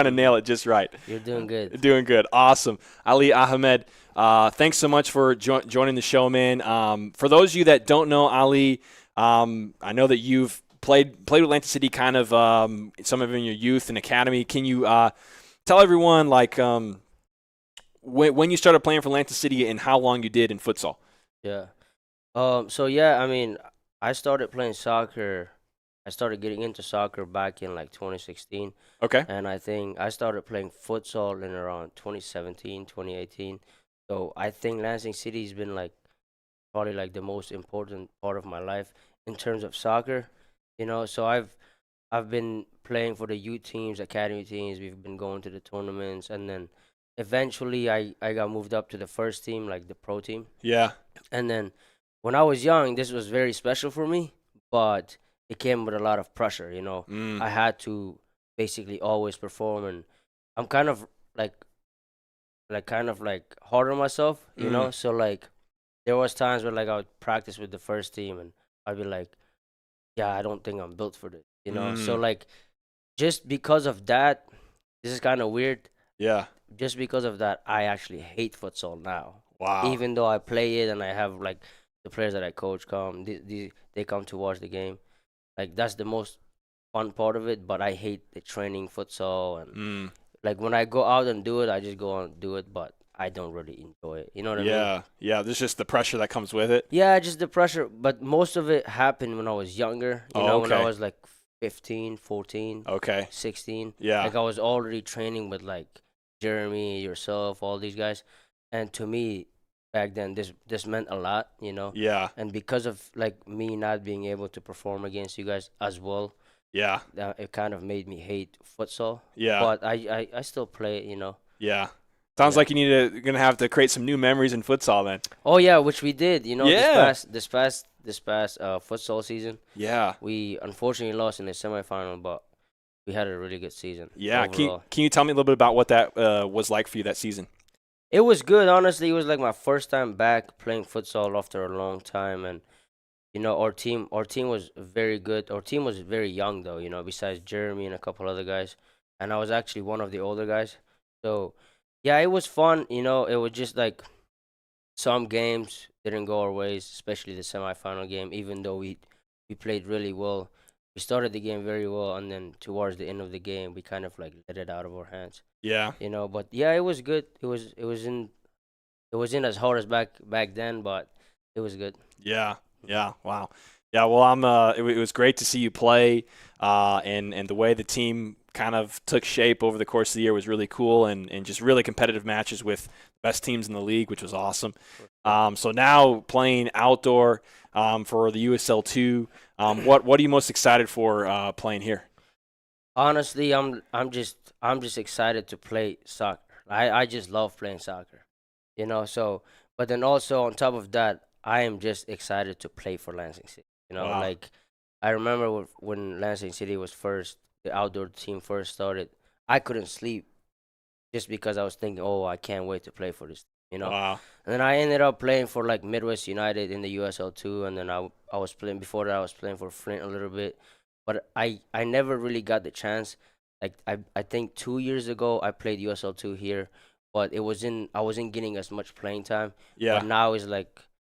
to nail it just right. You're doing good. Doing good. Awesome. Ali Ahmed, thanks so much for joining the show, man. For those of you that don't know Ali, I know that you've played with Lansing City kind of some of it in your youth and academy. Can you tell everyone when you started playing for Lansing City and how long you did in futsal? Yeah. I mean, I started playing soccer. I started getting into soccer back in 2016. Okay. And I think I started playing futsal in around 2017, 2018. So I think Lansing City has been probably the most important part of my life in terms of soccer. So I've been playing for the youth teams, academy teams. We've been going to the tournaments, and then eventually I got moved up to the first team, the pro team. Yeah. And then when I was young, this was very special for me, but it came with a lot of pressure, I had to basically always perform, and I'm kind of hard on myself, So there was times where I would practice with the first team, and I'd be like, yeah, I don't think I'm built for this, So just because of that, this is kind of weird. Yeah. Just because of that, I actually hate futsal now. Wow. Even though I play it and I have the players that I coach come, they come to watch the game. That's the most fun part of it, but I hate the training futsal, and when I go out and do it, I just go and do it, but I don't really enjoy it. You know what I mean? Yeah. There's just the pressure that comes with it. Yeah, just the pressure, but most of it happened when I was younger. When I was 15, 14, 16. Yeah. I was already training with Jeremy, yourself, all these guys, and to me, back then this meant a lot, Yeah. And because of me not being able to perform against you guys as well, Yeah. it kind of made me hate futsal. Yeah. But I still play it, Yeah. Sounds like you're gonna have to create some new memories in futsal then. Oh yeah, which we did, Yeah. this past futsal season. Yeah. We unfortunately lost in the semifinal, but we had a really good season. Yeah. Overall. Can you tell me a little bit about what that was like for you that season? It was good, honestly. It was my first time back playing futsal after a long time, and our team was very good. Our team was very young though, besides Jeremy and a couple other guys, and I was actually one of the older guys. So yeah, it was fun. It was just some games didn't go our ways, especially the semifinal game. Even though we played really well, we started the game very well, and then towards the end of the game, we kind of let it out of our hands. Yeah. But yeah, it was good. It wasn't as hard as back then, but it was good. Yeah. Yeah. Wow. Yeah. Well, it was great to see you play, and the way the team kind of took shape over the course of the year was really cool, and just really competitive matches with the best teams in the league, which was awesome. So now playing outdoor for the USL2, what are you most excited for playing here? Honestly, I'm just excited to play soccer. I just love playing soccer, So, but then also on top of that, I am just excited to play for Lansing City. Wow. I remember when Lansing City the outdoor team first started, I couldn't sleep just because I was thinking, oh, I can't wait to play for this, Wow. And then I ended up playing for Midwest United in the USL2, and then I was playing before that. I was playing for Flint a little bit, but I never really got the chance. I think 2 years ago I played USL2 here, but I wasn't getting as much playing time. Yeah. But now it's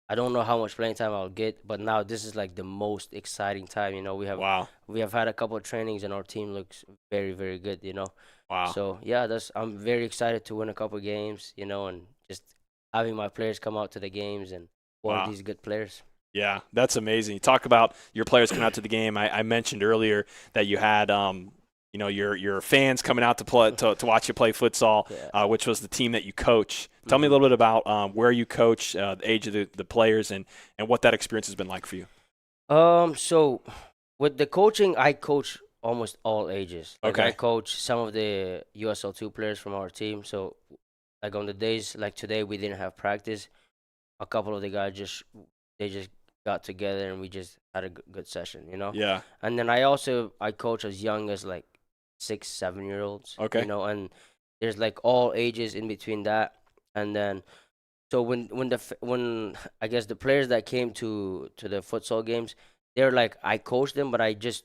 I don't know how much playing time I'll get, but now this is the most exciting time. Wow. We have had a couple of trainings, and our team looks very, very good. Wow. So yeah, I'm very excited to win a couple of games. And just having my players come out to the games and all Wow. these good players. Yeah, that's amazing. You talk about your players coming out to the game. I mentioned earlier that you had your fans coming out to play to watch you play futsal, which was the team that you coach. Tell me a little bit about where you coach, the age of the players, and what that experience has been like for you. So with the coaching, I coach almost all ages. Like Okay. I coach some of the USL2 players from our team. So like on the days like today, we didn't have practice. A couple of the guys just got together and we just had a good session, Yeah. And then I coach as young as like 6-7 year olds. Okay. And there's like all ages in between that. And then so when I guess the players that came to the futsal games, they're like I coach them, but I just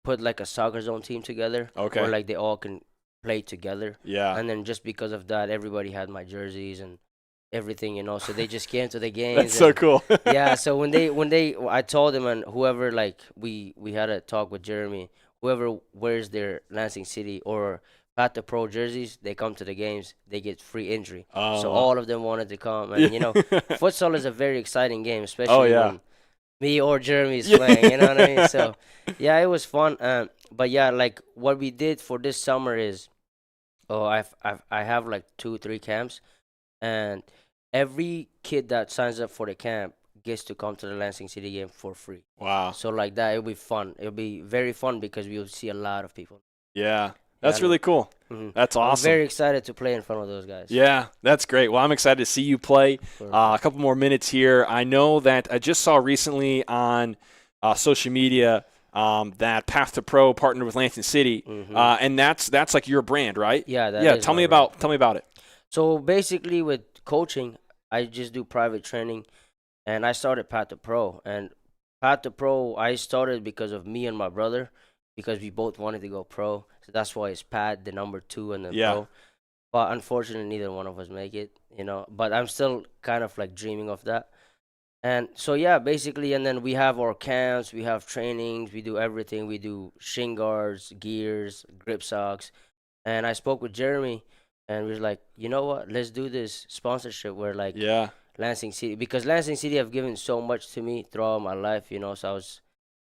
put like a soccer zone team together. Okay. Where like they all can play together. Yeah. And then just because of that, everybody had my jerseys and everything, so they just came to the games. That's so cool. Yeah, so when I told them, and whoever, like we had a talk with Jeremy, whoever wears their Lansing City or Path to Pro jerseys, they come to the games, they get free entry. So all of them wanted to come, and futsal is a very exciting game, especially when me or Jeremy is playing, you know what I mean? So yeah, it was fun. But yeah, like what we did for this summer is I have like 2-3 camps, and every kid that signs up for the camp gets to come to the Lansing City game for free. Wow. So like that, it'll be fun. It'll be very fun because we'll see a lot of people. Yeah. That's really cool. Mm-hmm. That's awesome. I'm very excited to play in front of those guys. Yeah, that's great. Well, I'm excited to see you play. A couple more minutes here. I know that I just saw recently on social media that Path to Pro partnered with Lansing City, and that's like your brand, right? Yeah. Tell me about it. So basically, with coaching, I just do private training, and I started Path to Pro. And Path to Pro, I started because of me and my brother, because we both wanted to go pro. So that's why it's Pat, the number 2, and then pro. But unfortunately, neither one of us make it, But I'm still kind of like dreaming of that. And so, yeah, basically, and then we have our camps, we have trainings, we do everything. We do shin guards, gears, grip socks. And I spoke with Jeremy, and we were like, you know what? Let's do this sponsorship where, like, Lansing City, because Lansing City have given so much to me throughout my life, So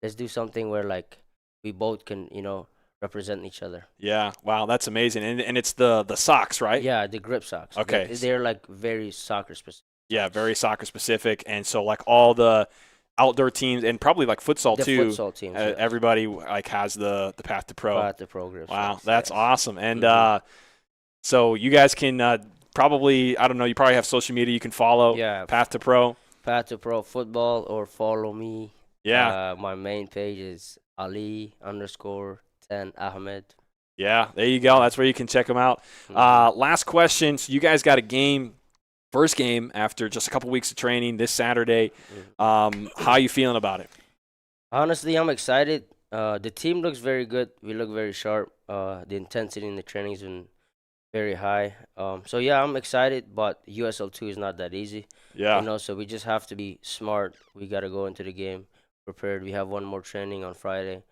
let's do something where, like, we both can, represent each other. Yeah. Wow, that's amazing. And it's the socks, right? Yeah, the grip socks. Okay. They're like very soccer specific. Yeah, very soccer specific. And so like all the outdoor teams and probably like futsal too. Futsal teams. Everybody like has the Path to Pro. Path to Pro grip Wow, socks, that's awesome. And so you guys can probably, I don't know, you probably have social media you can follow. Yeah. Path to Pro. Path to Pro football, or follow me. Yeah. My main page is Ali_10 Ahmed. Yeah, there you go. That's where you can check them out. Last question. So you guys got a game, first game after just a couple weeks of training this Saturday. How are you feeling about it? Honestly, I'm excited. The team looks very good. We look very sharp. The intensity in the training has been very high. So yeah, I'm excited, but USL2 is not that easy. Yeah. So we just have to be smart. We got to go into the game prepared. We have one more training on Friday.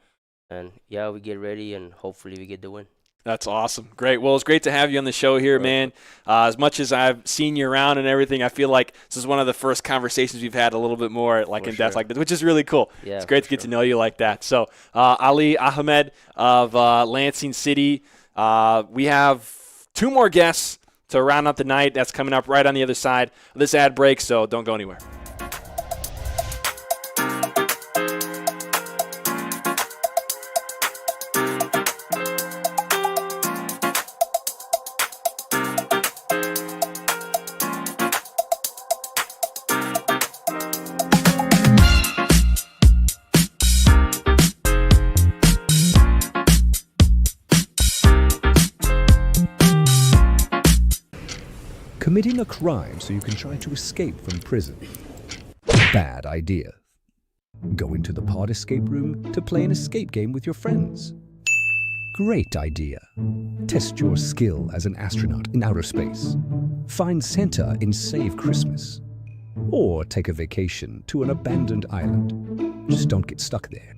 And, yeah, we get ready, and hopefully we get the win. That's awesome. Great. Well, it's great to have you on the show here, man. As much as I've seen you around and everything, I feel like this is one of the first conversations we've had a little bit more like in depth like this, which is really cool. Yeah, it's great to get to know you like that. So, Ali Ahmed of Lansing City. We have 2 more guests to round up the night. That's coming up right on the other side of this ad break, so don't go anywhere. Committing a crime so you can try to escape from prison. Bad idea. Go into the pod escape room to play an escape game with your friends. Great idea. Test your skill as an astronaut in outer space. Find Santa in Save Christmas. Or take a vacation to an abandoned island. Just don't get stuck there.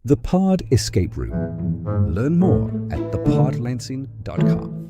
The Pod Escape Room. Learn more at thepodlansing.com.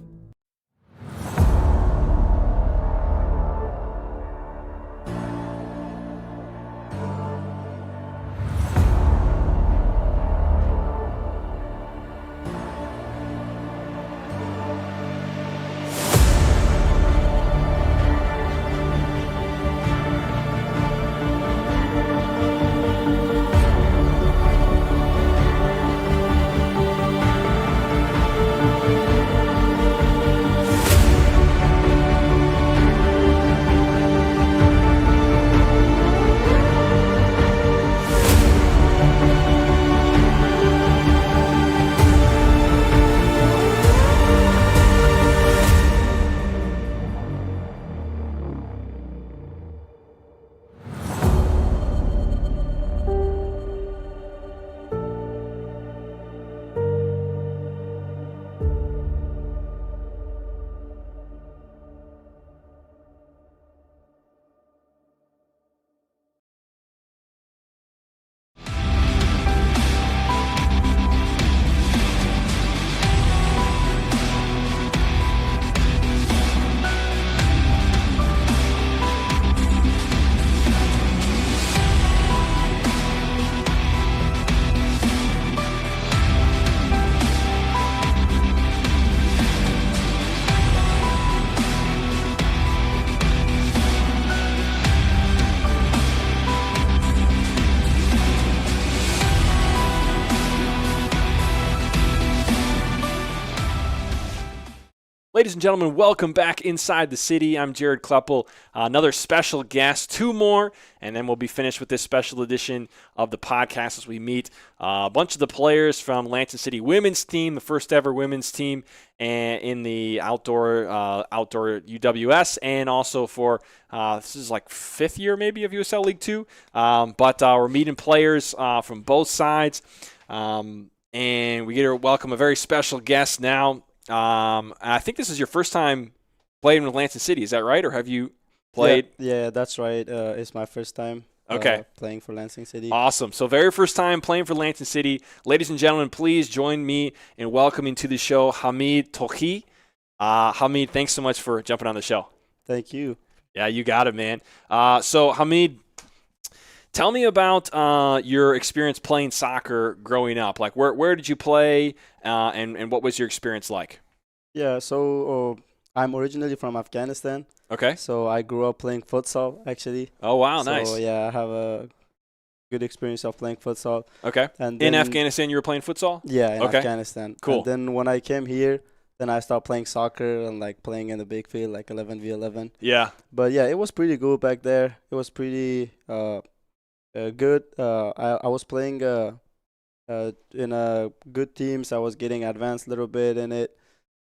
Ladies and gentlemen, welcome back Inside the City. I'm Jared Kleppel. Another special guest, 2 more, and then we'll be finished with this special edition of the podcast as we meet a bunch of the players from Lansing City women's team, the first ever women's team and in the outdoor UWS, and also for this is like 5th year maybe of USL League 2. But we're meeting players from both sides, and we get to welcome a very special guest now. I think this is your first time playing with Lansing City. Is that right, or have you played? Yeah, that's right. It's my first time. Playing for Lansing City. Awesome. So very first time playing for Lansing City. Ladies and gentlemen, please join me in welcoming to the show Hamid Tohi. Hamid, thanks so much for jumping on the show. Thank you. Yeah, you got it, man. So Hamid, tell me about your experience playing soccer growing up. Like, where did you play, and what was your experience like? Yeah, so I'm originally from Afghanistan. Okay. So I grew up playing futsal, actually. Oh, wow, so, nice. Yeah, I have a good experience of playing futsal. Okay. And then, in Afghanistan, you were playing futsal? Yeah, in Afghanistan. Cool. And then when I came here, then I started playing soccer and like playing in the big field, like 11v11. Yeah. But yeah, it was pretty good back there. It was pretty good. I was playing in good teams. I was getting advanced a little bit in it.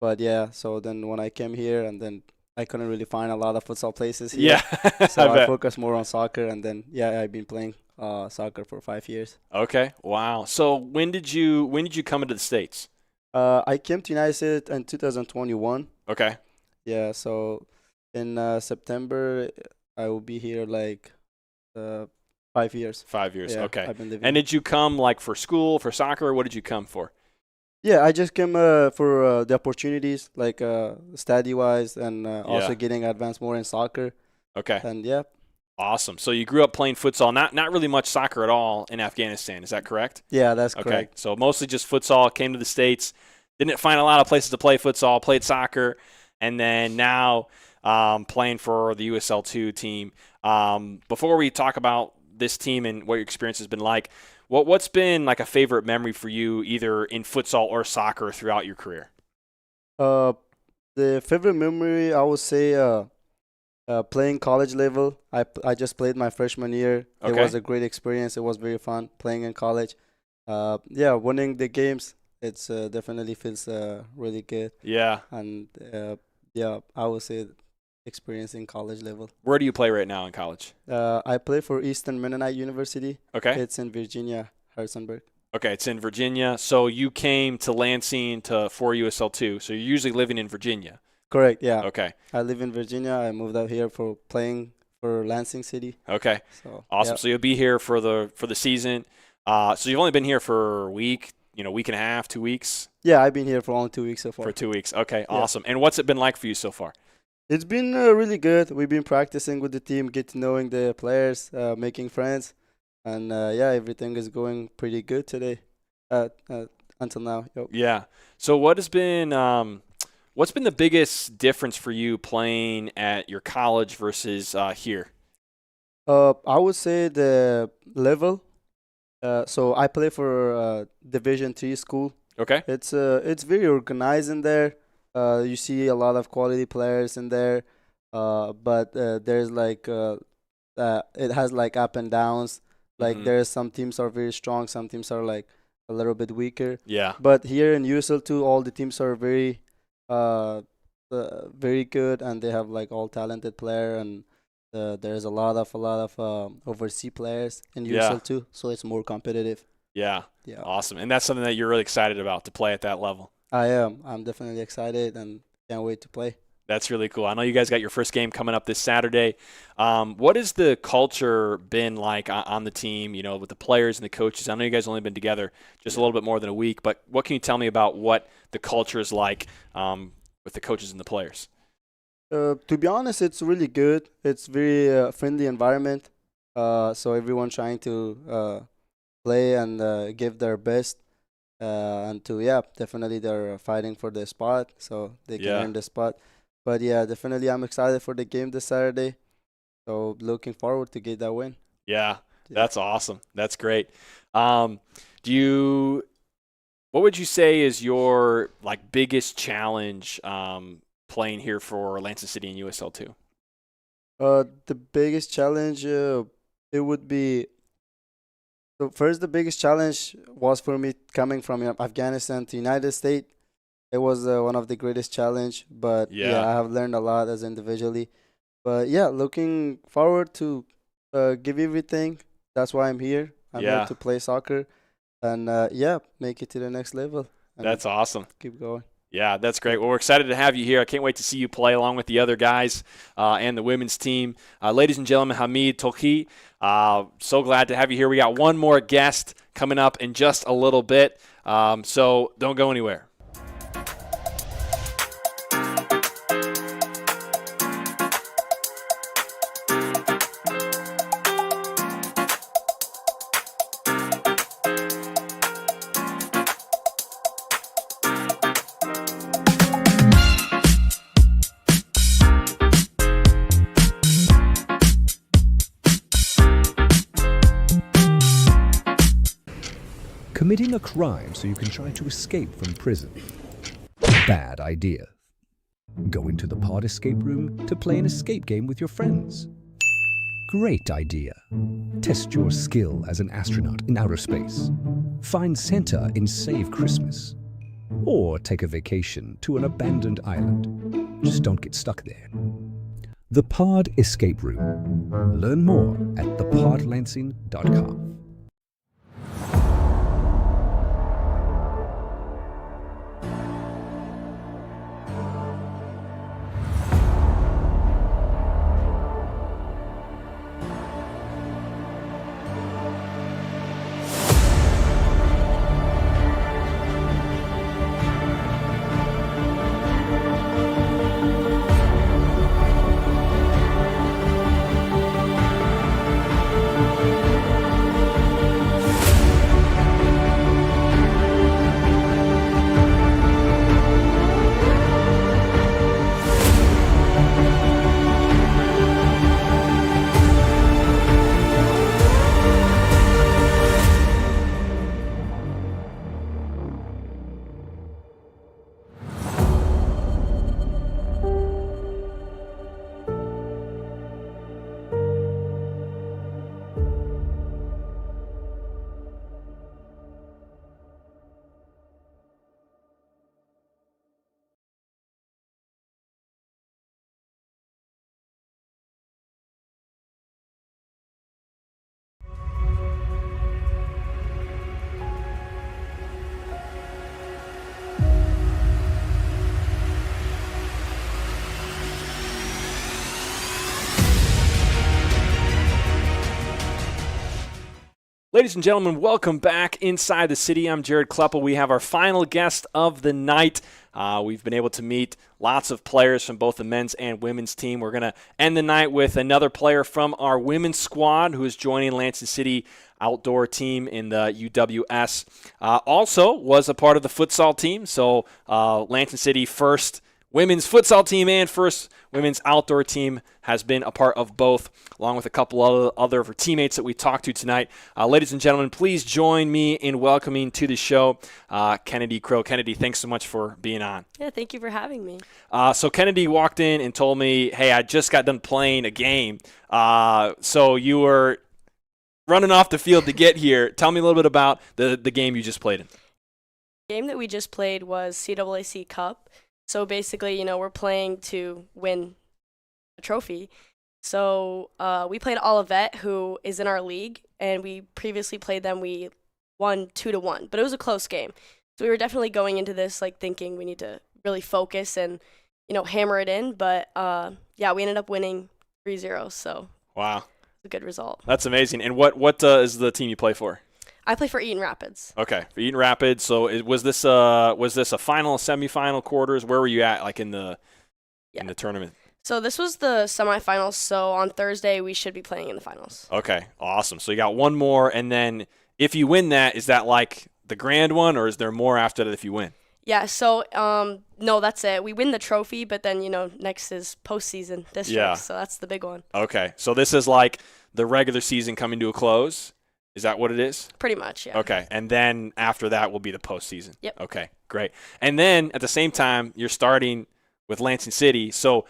But yeah, so then when I came here, and then I couldn't really find a lot of futsal places here. Yeah. So I focused more on soccer, and then I've been playing soccer for 5 years. Okay. Wow. So when did you come into the States? I came to United States in 2021. Okay. Yeah, so in September I will be here like 5 years. 5 years. Yeah, okay. I've been living. And did you come like for school, for soccer? What did you come for? Yeah, I just came for the opportunities, like study-wise, and also getting advanced more in soccer. Okay. And yeah. Awesome. So you grew up playing futsal, not really much soccer at all in Afghanistan. Is that correct? Yeah, that's okay. correct. So mostly just futsal. Came to the States, didn't find a lot of places to play futsal. Played soccer, and then now playing for the USL2 team. Before we talk about this team and what your experience has been like, what's been like a favorite memory for you, either in futsal or soccer, throughout your career? The favorite memory, I would say, playing college level. I just played my freshman year. Okay. It was a great experience. It was very fun playing in college. Winning the games, it's definitely feels really good. Yeah. And I would say experience in college level. Where do you play right now in college? I play for Eastern Mennonite University. Okay. It's in Virginia, Harrisonburg. Okay, it's in Virginia. So you came to Lansing for USL2. So you're usually living in Virginia. Correct, yeah. Okay. I live in Virginia. I moved out here for playing for Lansing City. Okay. So awesome. Yep. So you'll be here for the season. So you've only been here for a week, week and a half, 2 weeks? Yeah, I've been here for only 2 weeks so far. For 2 weeks. Okay, Yeah. awesome. And what's it been like for you so far? It's been really good. We've been practicing with the team, getting knowing the players, making friends, and everything is going pretty good today. Until now. Yep. Yeah. So what's been the biggest difference for you playing at your college versus here? I would say the level. So I play for Division 3 school. Okay. It's very organized in there. You see a lot of quality players in there, but there's like it has like up and downs. Like there's some teams are very strong, some teams are like a little bit weaker. Yeah. But here in USL2, all the teams are very good, and they have like all talented player, and there's a lot of overseas players in USL2, so it's more competitive. Yeah. Yeah. Awesome. And that's something that you're really excited about, to play at that level. I am. I'm definitely excited and can't wait to play. That's really cool. I know you guys got your first game coming up this Saturday. What has the culture been like on the team, with the players and the coaches? I know you guys only been together just a little bit more than a week, but what can you tell me about what the culture is like with the coaches and the players? To be honest, it's really good. It's very friendly environment. So everyone trying to play and give their best. Definitely they're fighting for the spot, so they can earn the spot. But yeah, definitely I'm excited for the game this Saturday. So looking forward to get that win. Yeah, that's awesome. That's great. What would you say is your biggest challenge playing here for Lansing City and USL too? The biggest challenge, it would be. So first, the biggest challenge was for me coming from Afghanistan to United States. It was one of the greatest challenge, but I have learned a lot as individually. But yeah, looking forward to give everything. That's why I'm here. I'm here to play soccer, and make it to the next level. That's awesome. Keep going. Yeah, that's great. Well, we're excited to have you here. I can't wait to see you play along with the other guys and the women's team. Ladies and gentlemen, Hamid Tolki, so glad to have you here. We got one more guest coming up in just a little bit, so don't go anywhere. Committing a crime so you can try to escape from prison. Bad idea. Go into the pod escape room to play an escape game with your friends. Great idea. Test your skill as an astronaut in outer space. Find Santa in Save Christmas. Or take a vacation to an abandoned island. Just don't get stuck there. The Pod Escape Room. Learn more at thepodlansing.com. Ladies and gentlemen, welcome back inside the city. I'm Jared Kleppel. We have our final guest of the night. We've been able to meet lots of players from both the men's and women's team. We're going to end the night with another player from our women's squad who is joining Lansing City outdoor team in the UWS. Also was a part of the futsal team, so Lansing City first women's futsal team and first women's outdoor team has been a part of both, along with a couple of other of her teammates that we talked to tonight. Ladies and gentlemen, please join me in welcoming to the show Kennedy Crow. Kennedy, thanks so much for being on. Yeah, thank you for having me. So Kennedy walked in and told me, hey, I just got done playing a game. So you were running off the field to get here. Tell me a little bit about the game you just played in. The game that we just played was CAAC Cup. So basically, we're playing to win a trophy. So we played Olivet, who is in our league, and we previously played them. We won 2-1, but it was a close game. So we were definitely going into this thinking we need to really focus and hammer it in. But we ended up winning 3-0. So wow, it's a good result. That's amazing. And what is the team you play for? I play for Eaton Rapids. Okay, for Eaton Rapids. So was this a final, semifinal, quarters? Where were you at, in the tournament? So this was the semifinals. So on Thursday we should be playing in the finals. Okay, awesome. So you got one more, and then if you win that, is that the grand one, or is there more after that if you win? Yeah. So no, that's it. We win the trophy, but then next is postseason districts. Yeah. So that's the big one. Okay, so this is the regular season coming to a close. Is that what it is? Pretty much, yeah. Okay, and then after that will be the postseason. Yep. Okay, great. And then at the same time, you're starting with Lansing City. So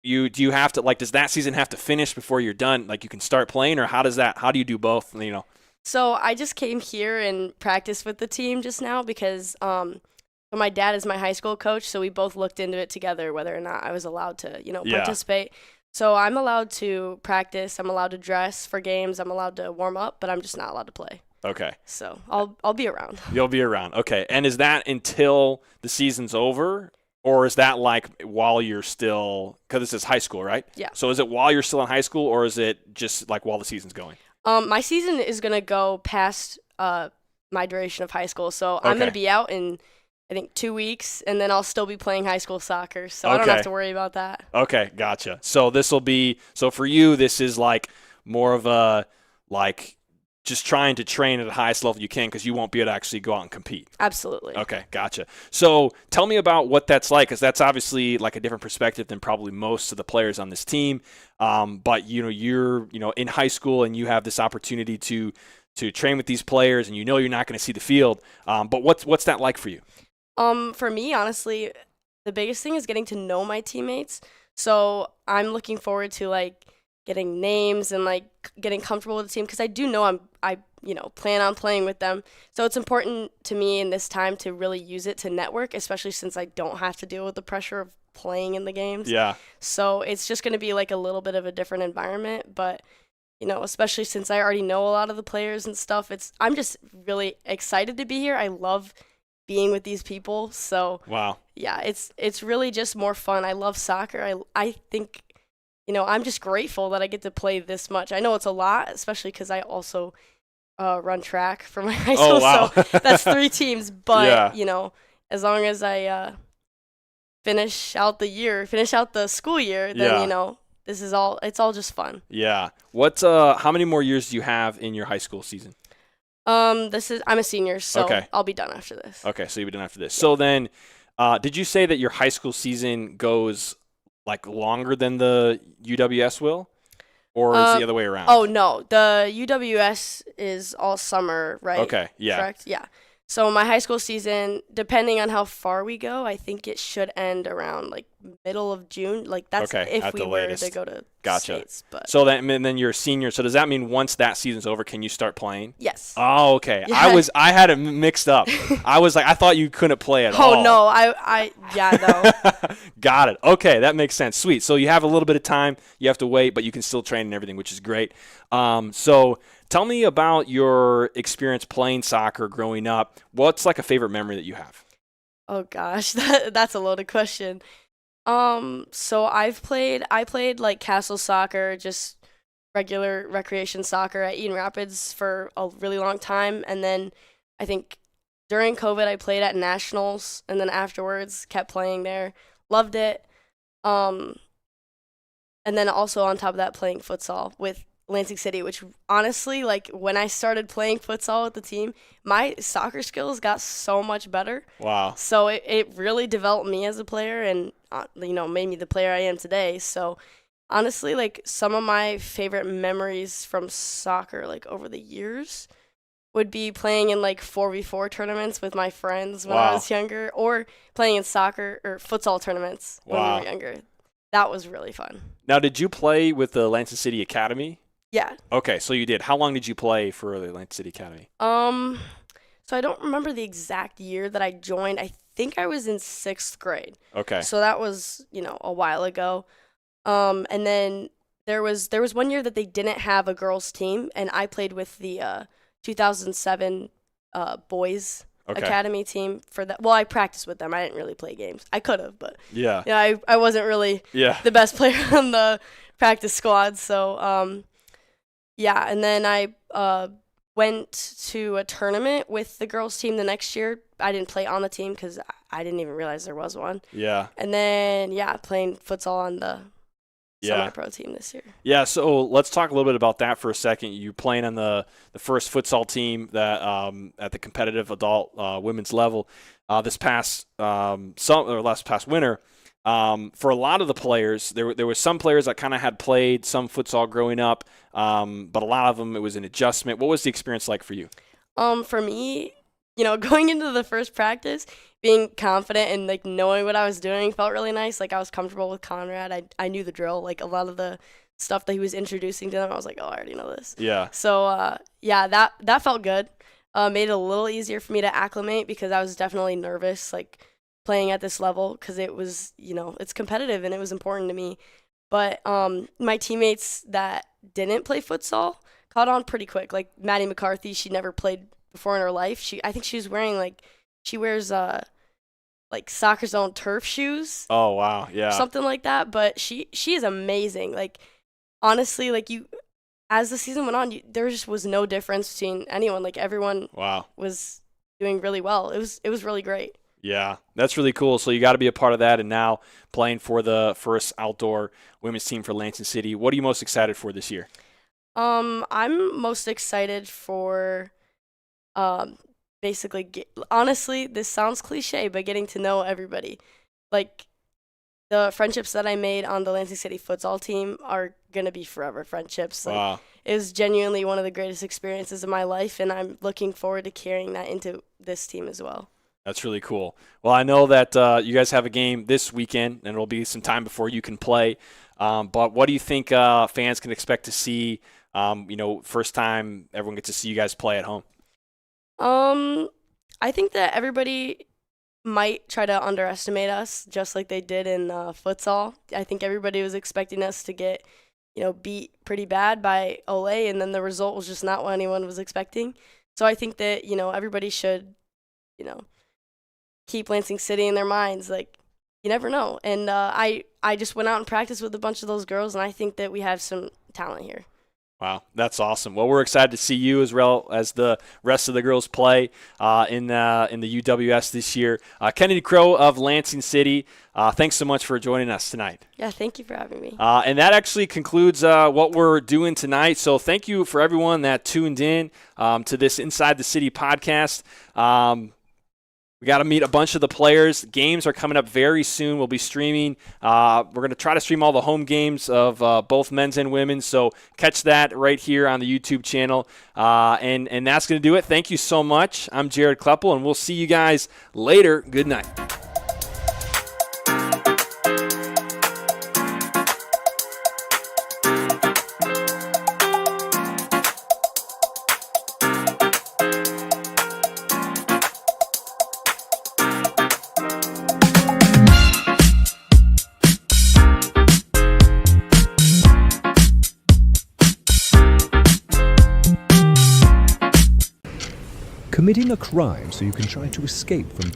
do you have to, like, does that season have to finish before you're done? Like, you can start playing, or how do you do both? You know? So I just came here and practiced with the team just now because my dad is my high school coach, so we both looked into it together whether or not I was allowed to, participate. So I'm allowed to practice, I'm allowed to dress for games, I'm allowed to warm up, but I'm just not allowed to play. Okay. So I'll be around. You'll be around. Okay. And is that until the season's over? Or is that like while you're still, because this is high school, right? Yeah. So is it while you're still in high school, or is it just like while the season's going? My season is going to go past my duration of high school. So I'm going to be out in, I think, 2 weeks, and then I'll still be playing high school soccer. So I don't have to worry about that. Okay, gotcha. So so for you, this is like more of a, like, just trying to train at the highest level you can because you won't be able to actually go out and compete. Absolutely. Okay, gotcha. So tell me about what that's like, because that's obviously like a different perspective than probably most of the players on this team. But you're in high school and you have this opportunity to train with these players, and you're not going to see the field. But what's that like for you? For me, honestly, the biggest thing is getting to know my teammates. So I'm looking forward to like getting names and like getting comfortable with the team because I do know I plan on playing with them. So it's important to me in this time to really use it to network, especially since I don't have to deal with the pressure of playing in the games. Yeah. So it's just going to be like a little bit of a different environment, but especially since I already know a lot of the players and stuff, I'm just really excited to be here. I love being with these people. So wow. Yeah, it's really just more fun. I love soccer. I think I'm just grateful that I get to play this much. I know it's a lot, especially because I also run track for my high school. Oh, wow. So that's 3 teams. But, yeah. As long as I finish out the school year, then, it's all just fun. Yeah. How many more years do you have in your high school season? I'm a senior, so I'll be done after this. Okay, so you'll be done after this. Yeah. So then, did you say that your high school season goes like longer than the UWS will, or is it the other way around? Oh no, the UWS is all summer, right? Okay, yeah. Correct? Yeah. So my high school season, depending on how far we go, I think it should end around like middle of June. Like that's if we were to go to states. But so then you're a senior. So does that mean once that season's over, can you start playing? Yes. Oh, okay. Yeah. I had it mixed up. I was like, I thought you couldn't play at all. Oh no, no. Got it. Okay, that makes sense. Sweet. So you have a little bit of time. You have to wait, but you can still train and everything, which is great. So tell me about your experience playing soccer growing up. What's like a favorite memory that you have? Oh gosh, that's a loaded question. So I played like castle soccer, just regular recreation soccer at Eden Rapids for a really long time, and then I think during COVID I played at nationals, and then afterwards kept playing there. Loved it. And then also on top of that playing futsal with Lansing City, which honestly, like when I started playing futsal with the team, my soccer skills got so much better. Wow. So it really developed me as a player and, made me the player I am today. So honestly, like some of my favorite memories from soccer, like over the years, would be playing in like 4v4 tournaments with my friends when I was younger, or playing in soccer or futsal tournaments when we were younger. That was really fun. Now, did you play with the Lansing City Academy? Yeah. Okay, so you did. How long did you play for the Lansing City Academy? So I don't remember the exact year that I joined. I think I was in 6th grade. Okay. So that was, a while ago. And then there was 1 year that they didn't have a girls team, and I played with the 2007 boys academy team for that. Well, I practiced with them. I didn't really play games. I could have, but I wasn't really the best player on the practice squad. So and then I went to a tournament with the girls team the next year. I didn't play on the team because I didn't even realize there was one. Yeah. And then playing futsal on the semi-pro team this year. Yeah, so let's talk a little bit about that for a second. You're playing on the first futsal team that at the competitive adult women's level this past last past winter. For a lot of the players, there was some players that kind of had played some futsal growing up, but a lot of them it was an adjustment. What was the experience like for you? For me, going into the first practice, being confident and like knowing what I was doing felt really nice. Like I was comfortable with Conrad. I knew the drill. Like a lot of the stuff that he was introducing to them, I was like, oh, I already know this. Yeah. So that felt good. Made it a little easier for me to acclimate because I was definitely nervous, like playing at this level because it was, it's competitive and it was important to me. But my teammates that didn't play futsal caught on pretty quick. Like Maddie McCarthy, she never played before in her life. I think she was wearing she wears like Soccer Zone turf shoes. Oh wow, yeah. Something like that. But she is amazing. Like honestly, like as the season went on, there just was no difference between anyone. Like everyone was doing really well. It was really great. Yeah, that's really cool. So you got to be a part of that, and now playing for the first outdoor women's team for Lansing City. What are you most excited for this year? I'm most excited for, basically, honestly, this sounds cliche, but getting to know everybody. Like, the friendships that I made on the Lansing City futsal team are going to be forever friendships. Like, wow. It was genuinely one of the greatest experiences of my life, and I'm looking forward to carrying that into this team as well. That's really cool. Well, I know that you guys have a game this weekend, and it'll be some time before you can play. But what do you think fans can expect to see? First time everyone gets to see you guys play at home. I think that everybody might try to underestimate us, just like they did in futsal. I think everybody was expecting us to get, beat pretty bad by Olay, and then the result was just not what anyone was expecting. So I think that everybody should, keep Lansing City in their minds. Like, you never know. And I just went out and practiced with a bunch of those girls, and I think that we have some talent here. Wow, that's awesome. Well, we're excited to see you as well as the rest of the girls play in the UWS this year. Kennedy Crow of Lansing City, thanks so much for joining us tonight. Yeah, thank you for having me. And that actually concludes what we're doing tonight. So thank you for everyone that tuned in to this Inside the City podcast. We got to meet a bunch of the players. Games are coming up very soon. We'll be streaming. We're going to try to stream all the home games of both men's and women's. So catch that right here on the YouTube channel. And that's going to do it. Thank you so much. I'm Jared Kleppel, and we'll see you guys later. Good night. Committing a crime so you can try to escape from